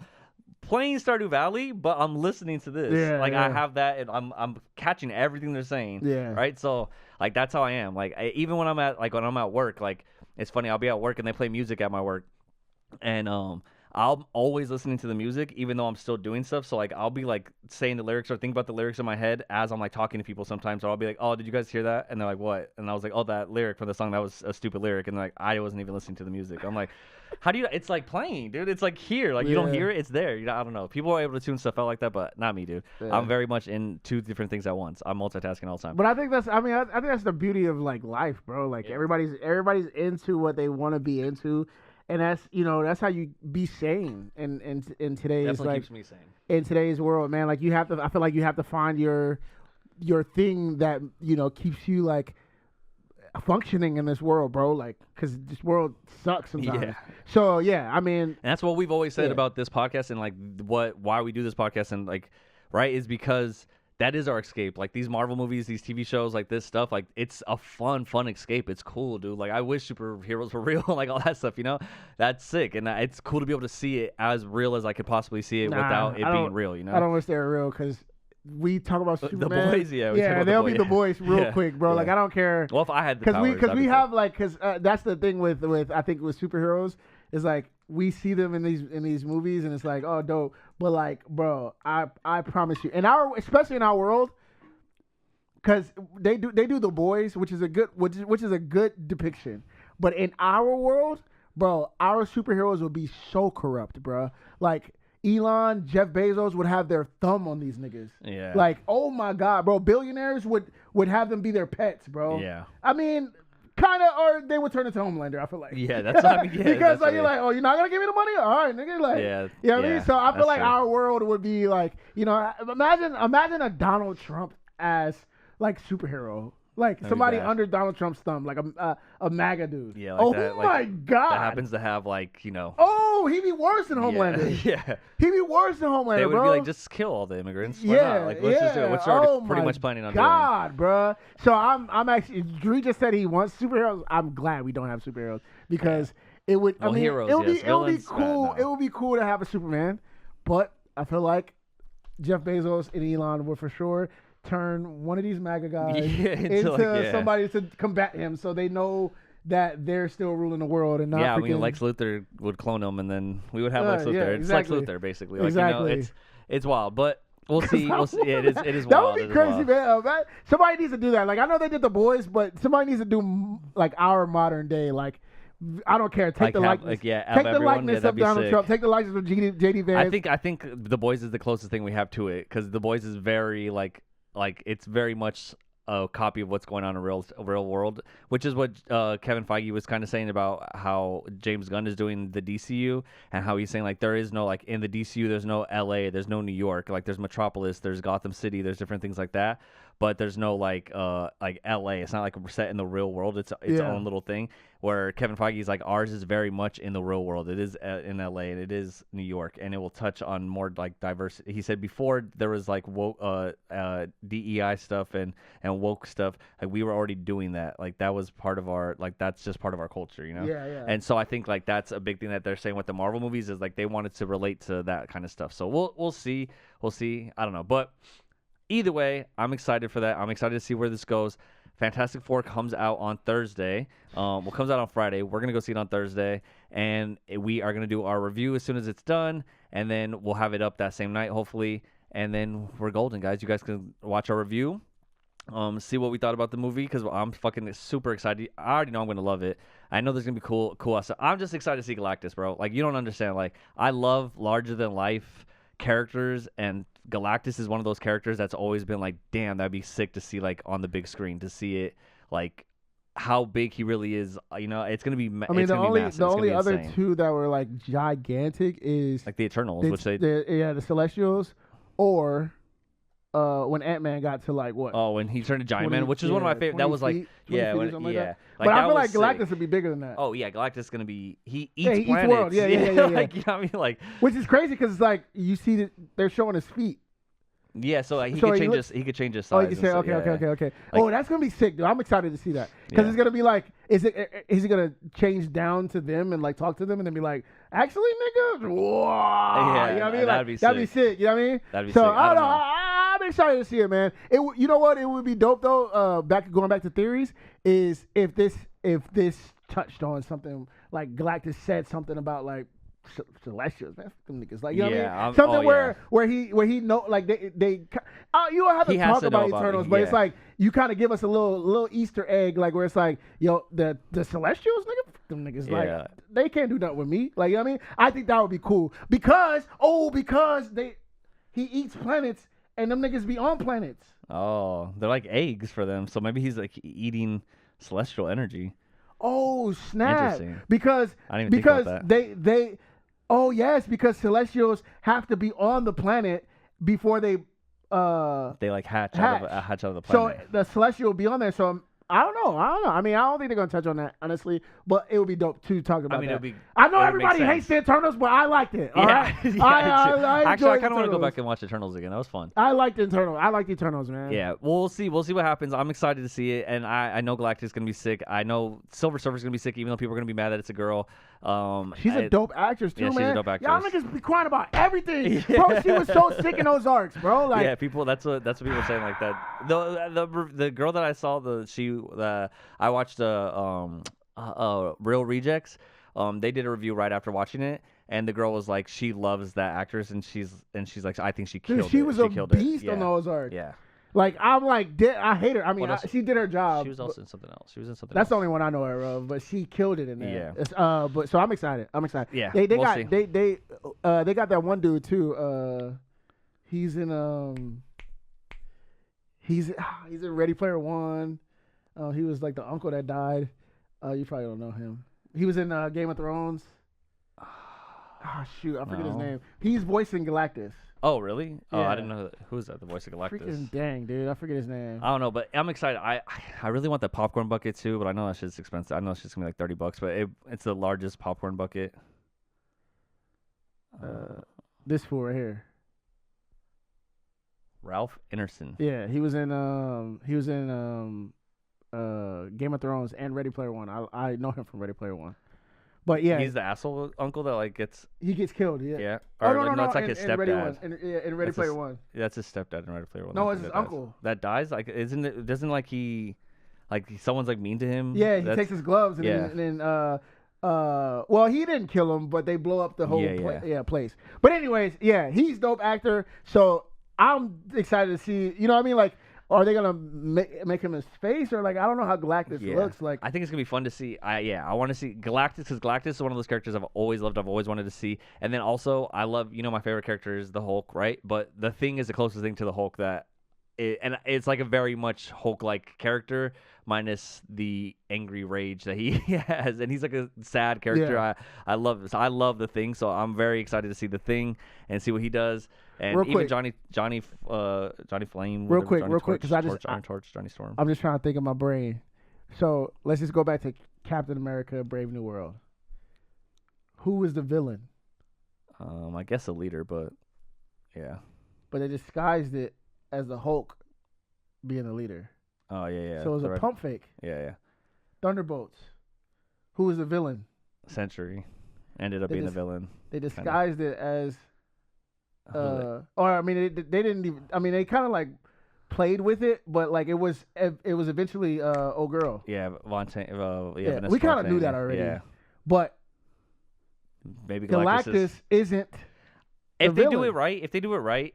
playing Stardew Valley, but I'm listening to this. I have that, and I'm catching everything they're saying. Yeah. Right. So like that's how I am. Like even when I'm at work, like it's funny. I'll be at work and they play music at my work, and I'm always listening to the music, even though I'm still doing stuff. So like I'll be like saying the lyrics or think about the lyrics in my head as I'm like talking to people sometimes. Or I'll be like, oh, did you guys hear that? And they're like, what? And I was like, oh, that lyric from the song, that was a stupid lyric. And they're like, I wasn't even listening to the music. I'm like, how do you? It's like playing, dude. It's like here, like you don't hear it. It's there. You know, I don't know. People are able to tune stuff out like that, but not me, dude. Yeah. I'm very much in two different things at once. I'm multitasking all the time. But I think I think that's the beauty of like life, bro. Like everybody's into what they want to be into. And that's how you be sane in today's definitely like keeps me sane. In today's world, man. Like I feel like you have to find your thing that keeps you like functioning in this world, bro. Like because this world sucks sometimes. Yeah. So I mean, and that's what we've always said about this podcast and like why we do this podcast and like right is because that is our escape. Like these Marvel movies, these TV shows, like this stuff, like it's a fun escape. It's cool, dude. Like I wish superheroes were real, like all that stuff, That's sick. And it's cool to be able to see it as real as I could possibly see it without it being real, I don't wish they were real because we talk about Superman. The boys, they'll be the boys real quick, bro. Yeah. Like I don't care. Well, if I had the powers, because we have like that's the thing with I think with superheroes is like we see them in these movies and it's like, oh, dope. But like, bro, I promise you, especially in our world, because they do The Boys, which is a good depiction. But in our world, bro, our superheroes would be so corrupt, bro. Like Elon, Jeff Bezos would have their thumb on these niggas. Yeah. Like, oh my God, bro. Billionaires would have them be their pets, bro. Yeah. I mean, kind of, or they would turn into Homelander, I feel like. Yeah, that's what I mean. Yeah, because like, you're like, oh, you're not going to give me the money? All right, nigga. Like, you know what I mean? So I feel like our world would be like, imagine a Donald Trump as like superhero. Like somebody under Donald Trump's thumb, like a MAGA dude. Yeah, like that. My God. That happens to have like, Oh, he'd be worse than Homelander. Yeah. He'd be worse than Homelander, they would be like, just kill all the immigrants. Why not? Like, let's just do it. Which you're already pretty much planning on doing. God, bro. So I'm actually, Drew just said he wants superheroes. I'm glad we don't have superheroes because it would, heroes, it would be cool. No. It would be cool to have a Superman, but I feel like Jeff Bezos and Elon would for sure turn one of these MAGA guys into somebody to combat him, so they know that they're still ruling the world and not. Yeah, I mean, Lex Luthor would clone him, and then we would have Lex Luthor. Yeah, exactly. It's Lex Luthor, basically. Like, exactly. It's wild, but we'll see. We'll see. Yeah, it is wild. That would be crazy, man. Somebody needs to do that. Like I know they did The Boys, but somebody needs to do like our modern day, like. I don't care. Take the likeness. Take the likeness of Donald Trump. Take the likeness of J.D. Vance. I think The Boys is the closest thing we have to it because The Boys is very like it's very much a copy of what's going on in real world, which is what Kevin Feige was kind of saying about how James Gunn is doing the DCU and how he's saying like there is no like in the DCU there's no LA, there's no New York, like there's Metropolis, there's Gotham City, there's different things like that, but there's no like LA. It's not like we're set in the real world. It's its own little thing. Where Kevin Feige is like ours is very much in the real world. It is in LA and it is New York, and it will touch on more like diversity. He said before there was like woke, DEI stuff and woke stuff. Like we were already doing that. Like that was part of our that's just part of our culture, Yeah, yeah. And so I think like that's a big thing that they're saying with the Marvel movies is like they wanted to relate to that kind of stuff. So we'll see. I don't know, but either way, I'm excited for that. I'm excited to see where this goes. Fantastic Four comes out on Thursday. Comes out on Friday. We're going to go see it on Thursday. And we are going to do our review as soon as it's done. And then we'll have it up that same night, hopefully. And then we're golden, guys. You guys can watch our review. see what we thought about the movie because I'm fucking super excited. I already know I'm gonna love it. I know there's gonna be cool stuff. I'm just excited to see Galactus, bro. Like you don't understand. Like I love larger than life characters, and Galactus is one of those characters that's always been like, damn, that'd be sick to see like on the big screen, to see it like how big he really is. You know, it's gonna be. I mean, the only other insane. two that were like gigantic is like the Eternals, which the Celestials, or when Ant-Man got to like what? Oh, when he turned to Giant Man, which is one of my favorite. That was like, yeah, like yeah. That. But I feel like Galactus would be bigger than that. Oh yeah, Galactus is gonna be. He eats he planets. eats world. Yeah. Like you know what I mean, like. Which is crazy because it's like you see that they're showing his feet. Yeah, so he could change his. He could change his size. Oh, you can say okay. Like, oh, that's gonna be sick, dude. I'm excited to see that because it's gonna be like, is he gonna change down to them and like talk to them and then be like, actually, nigga, whoa, yeah, you know what I mean? that'd be sick. You know what I mean? That'd be so sick. I don't know. I'm excited to see it, man. You know what? It would be dope though. Going back to theories, is if this touched on something like Galactus said something about like Celestials, man, fuck them niggas, like you know what I mean? Something where he know like they you don't have to talk about Eternals, but it's like you kind of give us a little Easter egg, like where it's like, yo, the Celestials, nigga, fuck them niggas, like they can't do nothing with me, like you know what I mean? I think that would be cool because he eats planets and them niggas be on planets. Oh, they're like eggs for them, so maybe he's like eating celestial energy. Oh snap! Interesting. Because I didn't even think about that. they oh yes, because Celestials have to be on the planet before they like hatch out of the planet. So the Celestial will be on there. So I don't know. I mean, I don't think they're gonna touch on that honestly, but it would be dope to talk about that. I know everybody hates the Eternals, but I liked it. All right? I actually, I kind of want to go back and watch Eternals again. That was fun. I liked the Eternals. I like the Eternals, man. Yeah, we'll see what happens. I'm excited to see it, and I know Galactus is gonna be sick. I know Silver Surfer's gonna be sick, even though people are gonna be mad that it's a girl. She's a dope actress too, man. She's a dope actress. Y'all niggas be crying about everything, bro. She was so sick in Ozarks, bro. Like, yeah, people. That's what people are saying like that. The girl that I saw I watched Real Rejects. They did a review right after watching it, and the girl was like, she loves that actress, and she's like, I think she killed it. She was a beast on Ozark. Yeah. Like I'm like, I hate her. I mean, she did her job. She was also in something else. That's the only one I know her of, but she killed it in there. Yeah. But so I'm excited. Yeah. They got that one dude too. He's in he's in Ready Player One. He was like the uncle that died. You probably don't know him. He was in Game of Thrones. Oh shoot, I forget his name. He's voicing Galactus. Oh really? Yeah. Oh, I didn't know who's that. The voice of Galactus. Freaking dang, dude, I forget his name. I don't know, but I'm excited. I really want that popcorn bucket too, but I know that shit's expensive. I know it's just gonna be like $30, but it's the largest popcorn bucket. This fool right here. Ralph Ineson. Yeah, he was in Game of Thrones and Ready Player One. I know him from Ready Player One. But yeah, he's the asshole uncle that like gets. He gets killed. Yeah. Yeah. No. It's like his stepdad. In Ready Player One. Yeah, that's his stepdad in Ready Player One. No, it's his uncle. That dies. Like, isn't it? Doesn't like he, like someone's like mean to him. Yeah, he takes his gloves and then well, he didn't kill him, but they blow up the whole place. But anyways, yeah, he's dope actor. So I'm excited to see. You know what I mean? Like, are they gonna make him his face, or like, I don't know how Galactus looks like. I think it's gonna be fun to see. I want to see Galactus, because Galactus is one of those characters I've always loved. I've always wanted to see. And then also, I love, my favorite character is the Hulk, right? But the Thing is the closest thing to the Hulk and it's like a very much Hulk-like character, minus the angry rage that he has, and he's like a sad character. Yeah. I love this. I love the Thing, so I'm very excited to see the Thing and see what he does. And real even quick. Johnny Flame. Real quick, because Johnny Torch, Johnny Storm. I'm just trying to think of my brain. So let's just go back to Captain America: Brave New World. Who was the villain? I guess a leader, but yeah. But they disguised it as the Hulk being the leader. Oh yeah. So it was a pump fake. Yeah. Thunderbolts. Who was the villain? Sentry ended up being the villain. They disguised it as. Or I mean, they didn't even. I mean, they kind of like played with it, but like it was eventually old girl. Yeah, Vanessa we kind of knew that already. Yeah, but maybe Galactus isn't. If they do it right,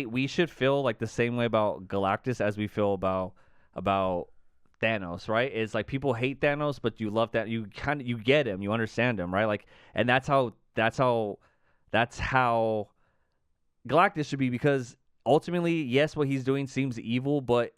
we should feel like the same way about Galactus as we feel about about Thanos, right? It's like people hate Thanos, but you love that. You get him, you understand him, right? Like, and that's how Galactus should be, because ultimately, yes, what he's doing seems evil, but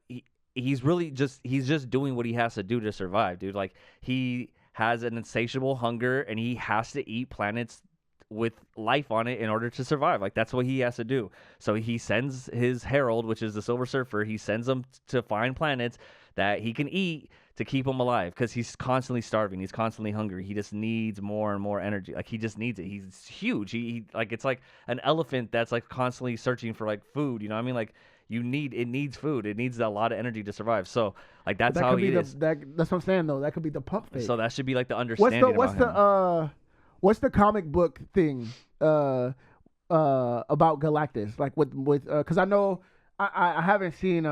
he's just doing what he has to do to survive, dude. Like, he has an insatiable hunger, and he has to eat planets with life on it in order to survive. Like, that's what he has to do. So he sends his herald, which is the Silver Surfer, he sends them to find planets that he can eat to keep him alive, because he's constantly starving, he's constantly hungry, he just needs more and more energy. Like, he just needs it. He's huge. He like, it's like an elephant that's like constantly searching for like food, you know what I mean? Like, it needs food, it needs a lot of energy to survive. So like, that's how he is. That's what I'm saying, though. That could be the pump fake. So that should be like the understanding about him. What's the comic book thing about Galactus? Like, with because I know I haven't seen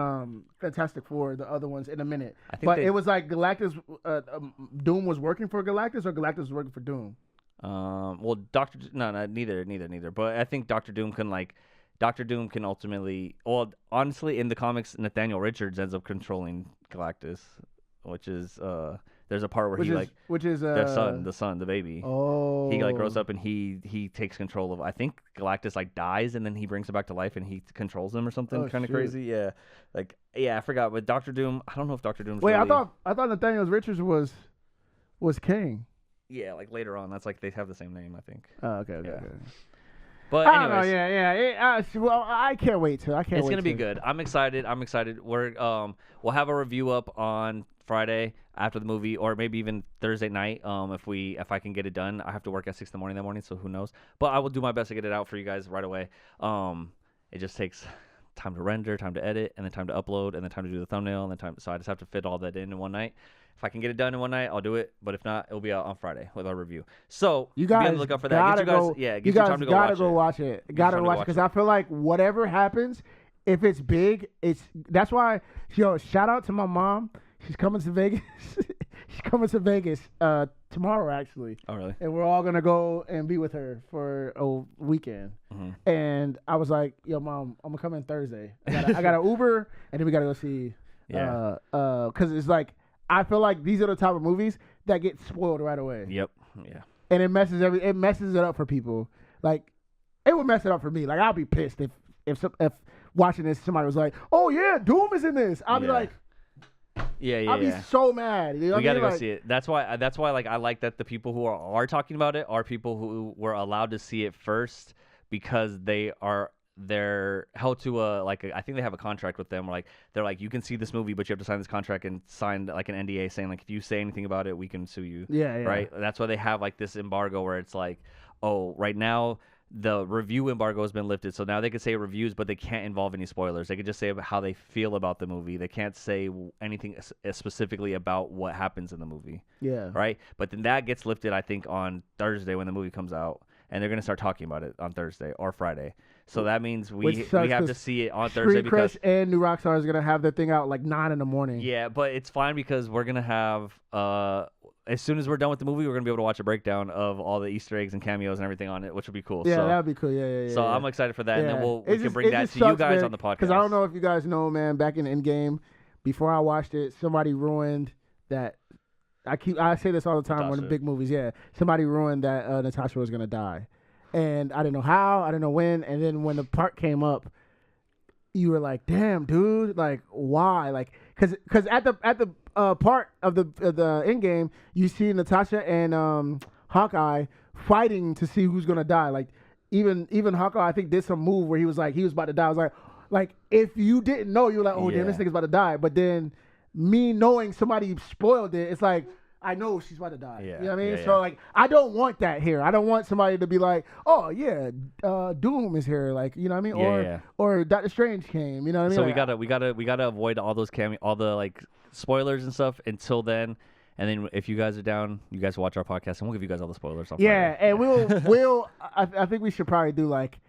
Fantastic Four, the other ones, in a minute. But it was like Galactus, Doom was working for Galactus, or Galactus was working for Doom. Well, neither. But I think Doctor Doom can ultimately. Well, honestly, in the comics, Nathaniel Richards ends up controlling Galactus, which is there's a part where the son, the baby. Oh. He like grows up and he takes control of. I think Galactus like dies, and then he brings him back to life and he controls him or something kind of crazy. Yeah, like, yeah, I forgot. But Doctor Doom, I don't know if Doctor Doom's. Wait, really... I thought Nathaniel Richards was King. Yeah, like later on, that's like they have the same name, I think. Oh, okay. But I anyways, don't know, yeah. Well, I can't wait to. It's gonna be good. I'm excited. We'll have a review up on Friday after the movie, or maybe even Thursday night. If I can get it done. I have to work at 6 a.m. that morning, so who knows? But I will do my best to get it out for you guys right away. It just takes time to render, time to edit, and then time to upload, and then time to do the thumbnail, and then time. So I just have to fit all that in one night. If I can get it done in one night, I'll do it. But if not, it'll be out on Friday with our review. So you guys be on the lookout for that. Get you time to go watch it. Gotta watch it, because I feel like whatever happens, if it's big, that's why. Shout out to my mom. She's coming to Vegas. She's coming to Vegas tomorrow, actually. Oh, really? And we're all gonna go and be with her for a weekend. Mm-hmm. And I was like, "Yo, Mom, I'm gonna come in Thursday. I got an Uber, and then we gotta go see." Yeah. Because it's like, I feel like these are the type of movies that get spoiled right away. Yep. Yeah. And it messes it up for people. Like, it would mess it up for me. Like, I'll be pissed if watching this, somebody was like, "Oh yeah, Doom is in this." I'll be like, Yeah. I'll be so mad. You know we gotta go see it. That's why like I like that the people who are talking about it are people who were allowed to see it first, because they're held to I think they have a contract with them where they're like, you can see this movie, but you have to sign this contract and sign like an NDA saying like, if you say anything about it, we can sue you. Yeah. Right. That's why they have like this embargo where it's like, oh, right now the review embargo has been lifted, so now they can say reviews, but they can't involve any spoilers. They can just say how they feel about the movie. They can't say anything specifically about what happens in the movie. Yeah. Right. But then that gets lifted, I think, on Thursday when the movie comes out, and they're gonna start talking about it on Thursday or Friday. So that means we have to see it on Thursday, because and New Rockstar is gonna have their thing out like 9 a.m. Yeah, but it's fine, because we're gonna have as soon as we're done with the movie, we're gonna be able to watch a breakdown of all the Easter eggs and cameos and everything on it, which would be cool. Yeah, that'd be cool. Yeah. So I'm excited for that, and then we can bring that to you guys on the podcast. Because I don't know if you guys know, man. Back in Endgame, before I watched it, somebody ruined that. I say this all the time when the big movies. Yeah, somebody ruined that Natasha was gonna die, and I didn't know how, I didn't know when, and then when the part came up, you were like, "Damn, dude! Like, why? Like, because at the part of the end game, you see Natasha and Hawkeye fighting to see who's gonna die. Like, even Hawkeye, I think, did some move where he was about to die. I was like if you didn't know, you were like, oh damn, this nigga's about to die. But then me knowing somebody spoiled it, it's like, I know she's about to die. Yeah. You know what I mean? So like, I don't want that here. I don't want somebody to be like, oh yeah, Doom is here. Like, you know what I mean? Or Doctor Strange came. You know what I mean? So we gotta avoid all those all the like spoilers and stuff until then. And then if you guys are down, you guys watch our podcast, and we'll give you guys all the spoilers. Yeah, and we'll. I think we should probably do like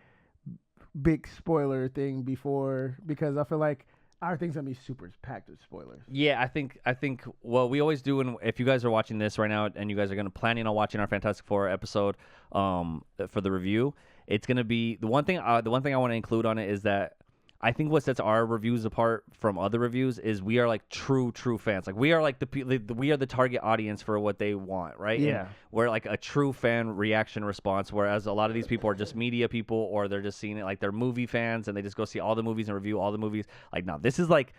big spoiler thing before, because I feel like our thing's gonna be super packed with spoilers. Yeah, I think what we always do, and if you guys are watching this right now and you guys are planning on watching our Fantastic Four episode for the review, it's gonna be the one thing I want to include on it is that I think what sets our reviews apart from other reviews is we are like true fans. Like we are like we are the target audience for what they want, right? Yeah. And we're like a true fan reaction response, whereas a lot of these people are just media people, or they're just seeing it like they're movie fans and they just go see all the movies and review all the movies. Like, no, this is like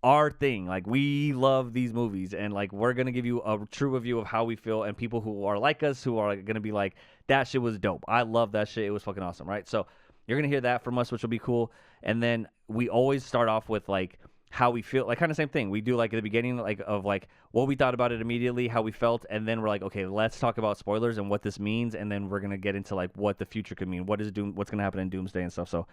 our thing. Like, we love these movies, and like we're gonna give you a true review of how we feel, and people who are like us, who are gonna be like, that shit was dope. I love that shit. It was fucking awesome, right? So you're going to hear that from us, which will be cool. And then we always start off with, like, how we feel. Like, kind of same thing. We do, like, at the beginning, like, of, like, what we thought about it immediately, how we felt. And then we're like, okay, let's talk about spoilers and what this means. And then we're going to get into, like, what the future could mean. What's going to happen in Doomsday and stuff. So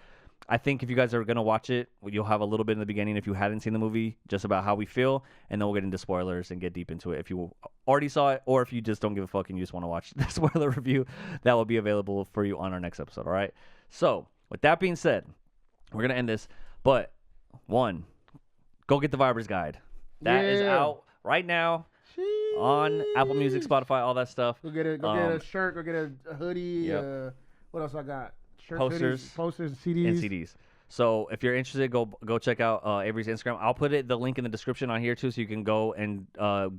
I think if you guys are going to watch it, you'll have a little bit in the beginning if you hadn't seen the movie, just about how we feel. And then we'll get into spoilers and get deep into it. If you already saw it, or if you just don't give a fuck and you just want to watch the spoiler review, that will be available for you on our next episode, all right? So with that being said, we're going to end this. But, one, go get the Vibers Guide. That is out right now on Apple Music, Spotify, all that stuff. Go get a shirt, go get a hoodie. Yep. What else I got? Shirts, Posters, CDs. And CDs. So if you're interested, go check out Avery's Instagram. I'll put the link in the description on here too, so you can go and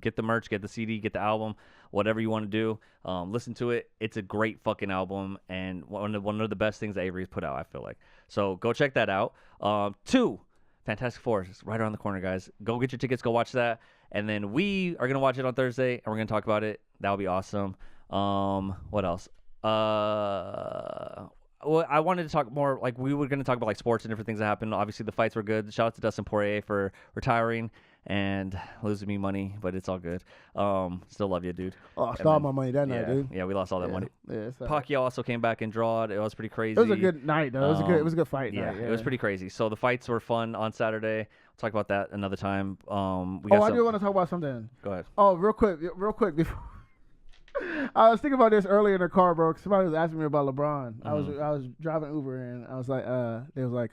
get the merch, get the CD, get the album, whatever you want to do. Listen to it. It's a great fucking album, and one of the best things that Avery's put out, I feel like. So go check that out. 2, Fantastic Four is right around the corner, guys. Go get your tickets. Go watch that, and then we are gonna watch it on Thursday, and we're gonna talk about it. That'll be awesome. What else? Well, I wanted to talk more, like, we were going to talk about, like, sports and different things that happened. Obviously, the fights were good. Shout out to Dustin Poirier for retiring and losing me money, but it's all good. Still love you, dude. Oh, I lost all my money that night, dude. Yeah, we lost all that money. Yeah, Pacquiao also came back and drawed. It was pretty crazy. It was a good night, though. It was a good fight night. Yeah, it was pretty crazy. So the fights were fun on Saturday. We'll talk about that another time. I do want to talk about something. Go ahead. Oh, real quick, before. I was thinking about this earlier in the car, bro. 'Cause somebody was asking me about LeBron. Mm-hmm. I was driving Uber, and I was like, they was like,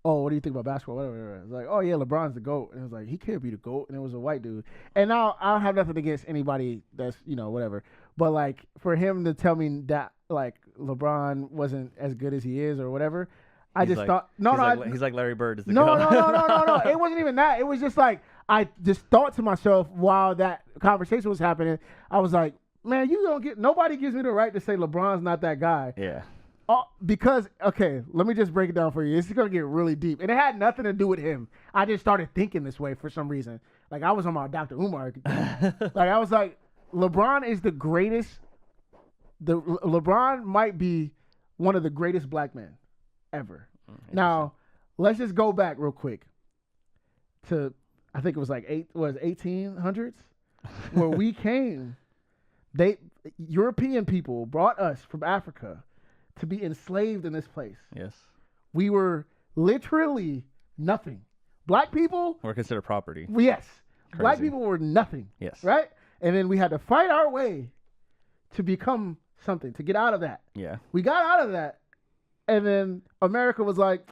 oh, what do you think about basketball? Whatever. I was like, oh yeah, LeBron's the GOAT. And it was like, he can't be the GOAT. And it was a white dude. And now I don't have nothing against anybody that's, whatever. But like, for him to tell me that like LeBron wasn't as good as he is or whatever, I just thought he's like Larry Bird is the GOAT. GOAT. No. It wasn't even that. It was just like, I just thought to myself while that conversation was happening, I was like, man, nobody gives me the right to say LeBron's not that guy. Yeah. Because, okay, let me just break it down for you. It's going to get really deep. And it had nothing to do with him. I just started thinking this way for some reason. Like, I was on my Dr. Umar. Like, I was like, LeBron is the greatest. LeBron might be one of the greatest black men ever. Now, let's just go back real quick to, I think it was like 1800s, where we came. European people brought us from Africa to be enslaved in this place. Yes. We were literally nothing. Black people were considered property. Yes. Crazy. Black people were nothing. Yes. Right? And then we had to fight our way to become something, to get out of that. Yeah. We got out of that. And then America was like,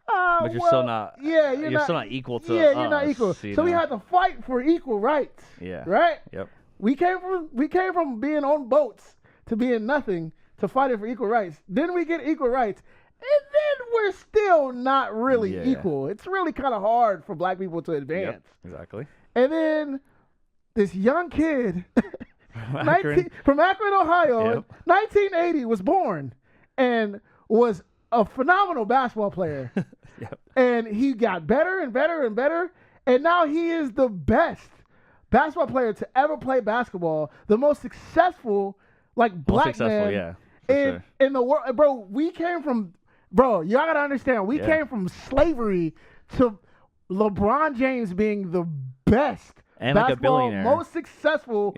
but you're still not. Yeah, you're still not equal to. Yeah, you're not equal. So we had to fight for equal rights. Yeah. Right? Yep. We came from being on boats to being nothing to fighting for equal rights. Then we get equal rights, and then we're still not really equal. It's really kind of hard for black people to advance. Yep, exactly. And then this young kid from Akron, Ohio, 1980, was born and was a phenomenal basketball player. Yep. And he got better and better and better, and now he is the best basketball player to ever play basketball, the most successful, black man in the world. Bro, we came from, y'all gotta understand, we came from slavery to LeBron James being the best and basketball, like a billionaire, most successful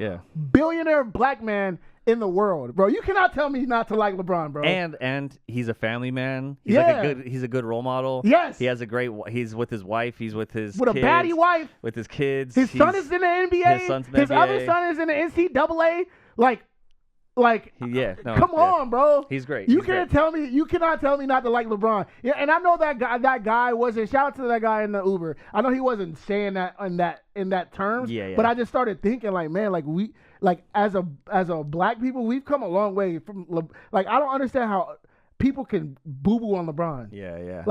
billionaire black man in the world, bro. You cannot tell me not to like LeBron, bro. And he's a family man. He's a good role model. Yes. He's with his wife. He's with his kids, a baddie wife. With his kids. His son is in the NBA. His son's in the NBA. Other son is in the NCAA. Come on, bro. He's great. You cannot tell me not to like LeBron. Yeah, and I know that guy wasn't. Shout out to that guy in the Uber. I know he wasn't saying that in that terms. Yeah. But I just started thinking, as a black people, we've come a long way from. I don't understand how people can boo boo on LeBron. Yeah.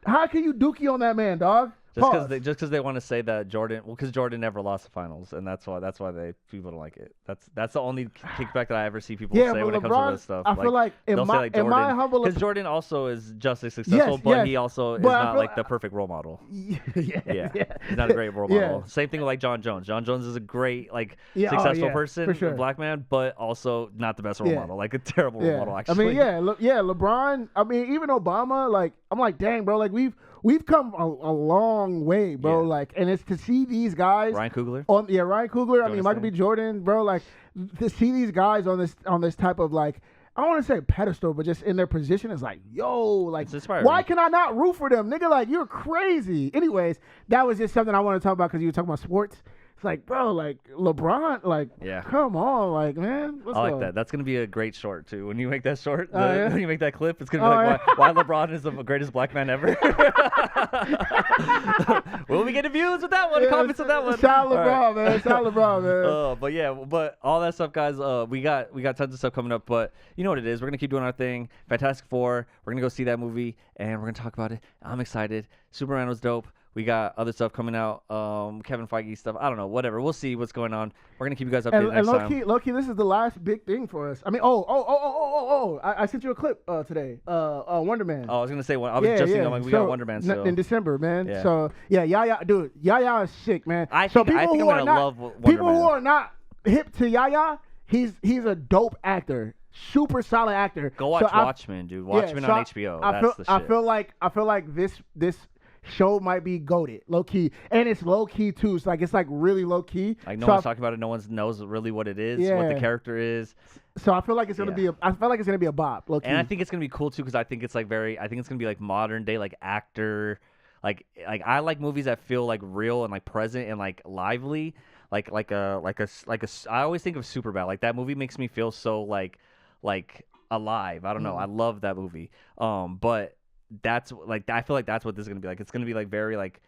How can you dookie on that man, dog? Just because they want to say that Jordan, because Jordan never lost the finals, and that's why people don't like it. That's the only kickback that I ever see people say when it comes to this stuff. I feel like they'll say like Jordan, because Jordan also is just as successful, but he also is not like the perfect role model. Yeah, he's not a great role model. Same thing with like John Jones. John Jones is a great successful person, for sure. Black man, but also not the best role model, like a terrible role model. Actually, I mean, LeBron. I mean, even Obama. Like, I'm like, dang, bro. Like we've come a long way, bro. Like, and it's to see these guys. Ryan Coogler. Ryan Coogler. I mean, Michael B. Jordan, bro. Like, to see these guys on this type of like, I don't want to say pedestal, but just in their position is like, yo, like, why can I not root for them, nigga? Like, you're crazy. Anyways, that was just something I want to talk about because you were talking about sports. It's like, bro, like LeBron, like, come on, like, man. I like that. That's gonna be a great short too. When you make that short, when you make that clip, it's gonna be like why LeBron is the greatest black man ever. We'll be getting views with that one. Comments on that one. Shout out LeBron, man. Shout out LeBron, man. But all that stuff, guys. We got tons of stuff coming up. But you know what it is. We're gonna keep doing our thing. Fantastic Four. We're gonna go see that movie and we're gonna talk about it. I'm excited. Superman was dope. We got other stuff coming out, Kevin Feige stuff. I don't know, whatever. We'll see what's going on. We're gonna keep you guys updated next time. Low key, this is the last big thing for us. I mean, I sent you a clip today. Wonder Man. Oh, I was gonna say one. I was just thinking, like, we got Wonder Man still in December, man. Yeah. So Yaya, dude, Yaya is sick, man. I think I'm gonna love Wonder Man. People who are not hip to Yaya, he's a dope actor. Super solid actor. Go watch Watchmen, dude. Watchmen on HBO. That's the shit. I feel like this show might be goated, low key, and it's low key too. So it's like really low key. Like no one's talking about it. No one knows really what it is, what the character is. So I feel like it's gonna be. I feel like it's gonna be a bop, low key. And I think it's gonna be cool too because I think it's gonna be like modern day, like actor. Like I like movies that feel like real and like present and like lively. I always think of Superbad. Like that movie makes me feel so like alive. I don't know. I love that movie. But that's like I feel like that's what this is gonna be like. It's gonna be like very like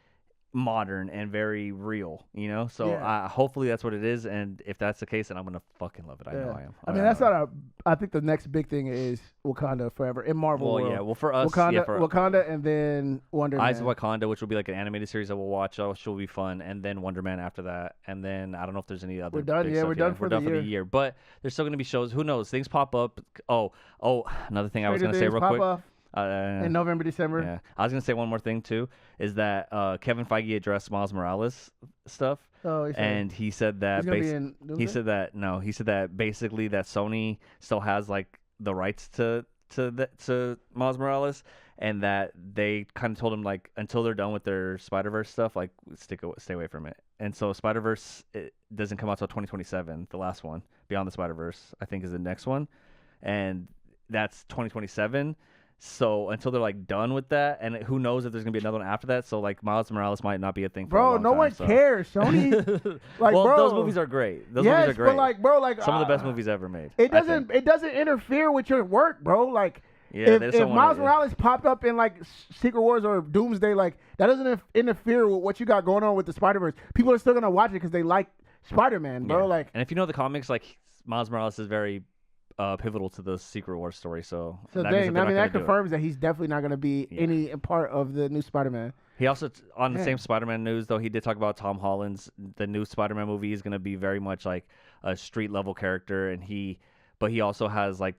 modern and very real, you know. So hopefully that's what it is. And if that's the case, then I'm gonna fucking love it. I know I am. I mean, that's not I think the next big thing is Wakanda forever in Marvel. Well, world. Well, for us, Wakanda, and then Wonder Man. Eyes of Wakanda, which will be like an animated series that we'll watch, which will be fun, and then Wonder Man after that, and then I don't know if there's any other. We're done. We're done for the year. But there's still gonna be shows. Who knows? Things pop up. Oh, another thing I was gonna say real quick. In November, December. Yeah, I was gonna say one more thing too. Is that Kevin Feige addressed Miles Morales stuff? Oh, and he said that he said that basically that Sony still has like the rights to Miles Morales, and that they kind of told him like until they're done with their Spider-Verse stuff, like stay away from it. And so Spider-Verse it doesn't come out till 2027. The last one, Beyond the Spider-Verse, I think is the next one, and that's 2027. So until they're like done with that, and who knows if there's gonna be another one after that. So like Miles Morales might not be a thing for a long no time, one cares. Sony, like, well, bro, those movies are great. Those movies are great. But like, bro, like some of the best movies ever made. It doesn't interfere with your work, bro. Like, if Miles Morales popped up in like Secret Wars or Doomsday, like that doesn't interfere with what you got going on with the Spider-Verse. People are still gonna watch it because they like Spider-Man, bro. Like, and if you know the comics, like Miles Morales is very pivotal to the Secret Wars story, so that confirms that he's definitely not going to be any part of the new Spider-Man. He also on the same Spider-Man news though, he did talk about Tom Holland's the new Spider-Man movie is going to be very much like a street level character, and he also has like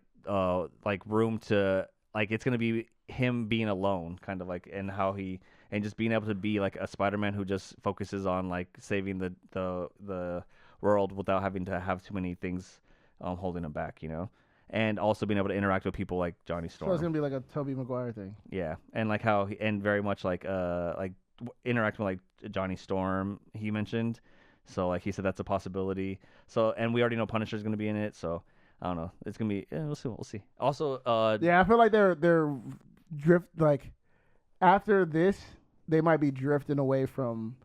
room to like it's going to be him being alone, kind of like, and how he and just being able to be like a Spider-Man who just focuses on like saving the world without having to have too many things holding him back, you know, and also being able to interact with people like Johnny Storm. So it's gonna be like a Tobey Maguire thing. Yeah, and like how and very much like interacting with like Johnny Storm. He mentioned, so like he said that's a possibility. So and we already know Punisher's gonna be in it. So I don't know. It's gonna be. We'll see. Also, I feel like they're drift like after this they might be drifting away from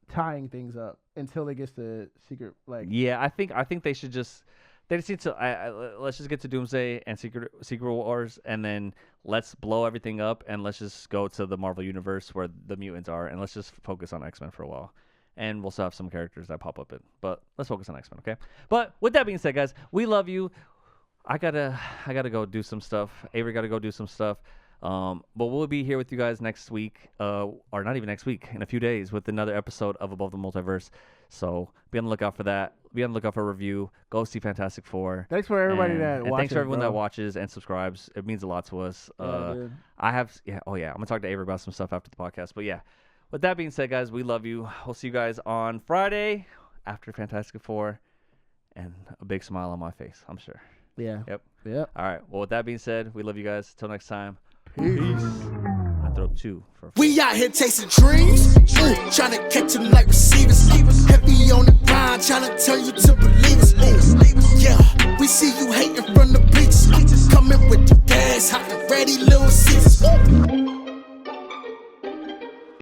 tying things up until it gets to Secret. Like I think they should just. They just need to. Let's just get to Doomsday and Secret Wars, and then let's blow everything up, and let's just go to the Marvel Universe where the mutants are, and let's just focus on X-Men for a while, and we'll still have some characters that pop up in. But let's focus on X-Men, okay? But with that being said, guys, we love you. I gotta go do some stuff. Avery gotta go do some stuff. But we'll be here with you guys next week, or not even next week, in a few days with another episode of Above the Multiverse. So be on the lookout for that. Be on the lookout for a review. Go see Fantastic Four. Thanks for everybody that watches. Thanks for everyone bro. that watches and subscribes. It means a lot to us. Dude. I'm gonna talk to Avery about some stuff after the podcast. But yeah, with that being said, guys, we love you. We'll see you guys on Friday after Fantastic Four, and a big smile on my face, I'm sure. Yeah. Yep. All right. Well, with that being said, we love you guys. Till next time. Peace. I throw up 2 for. We out here chasing dreams, trying to catch them like receivers. Heavy on the grind, trying to turn you to believers. Yeah, we see you hating from the bleachers. Coming with the gas, hot and ready, little Caesars.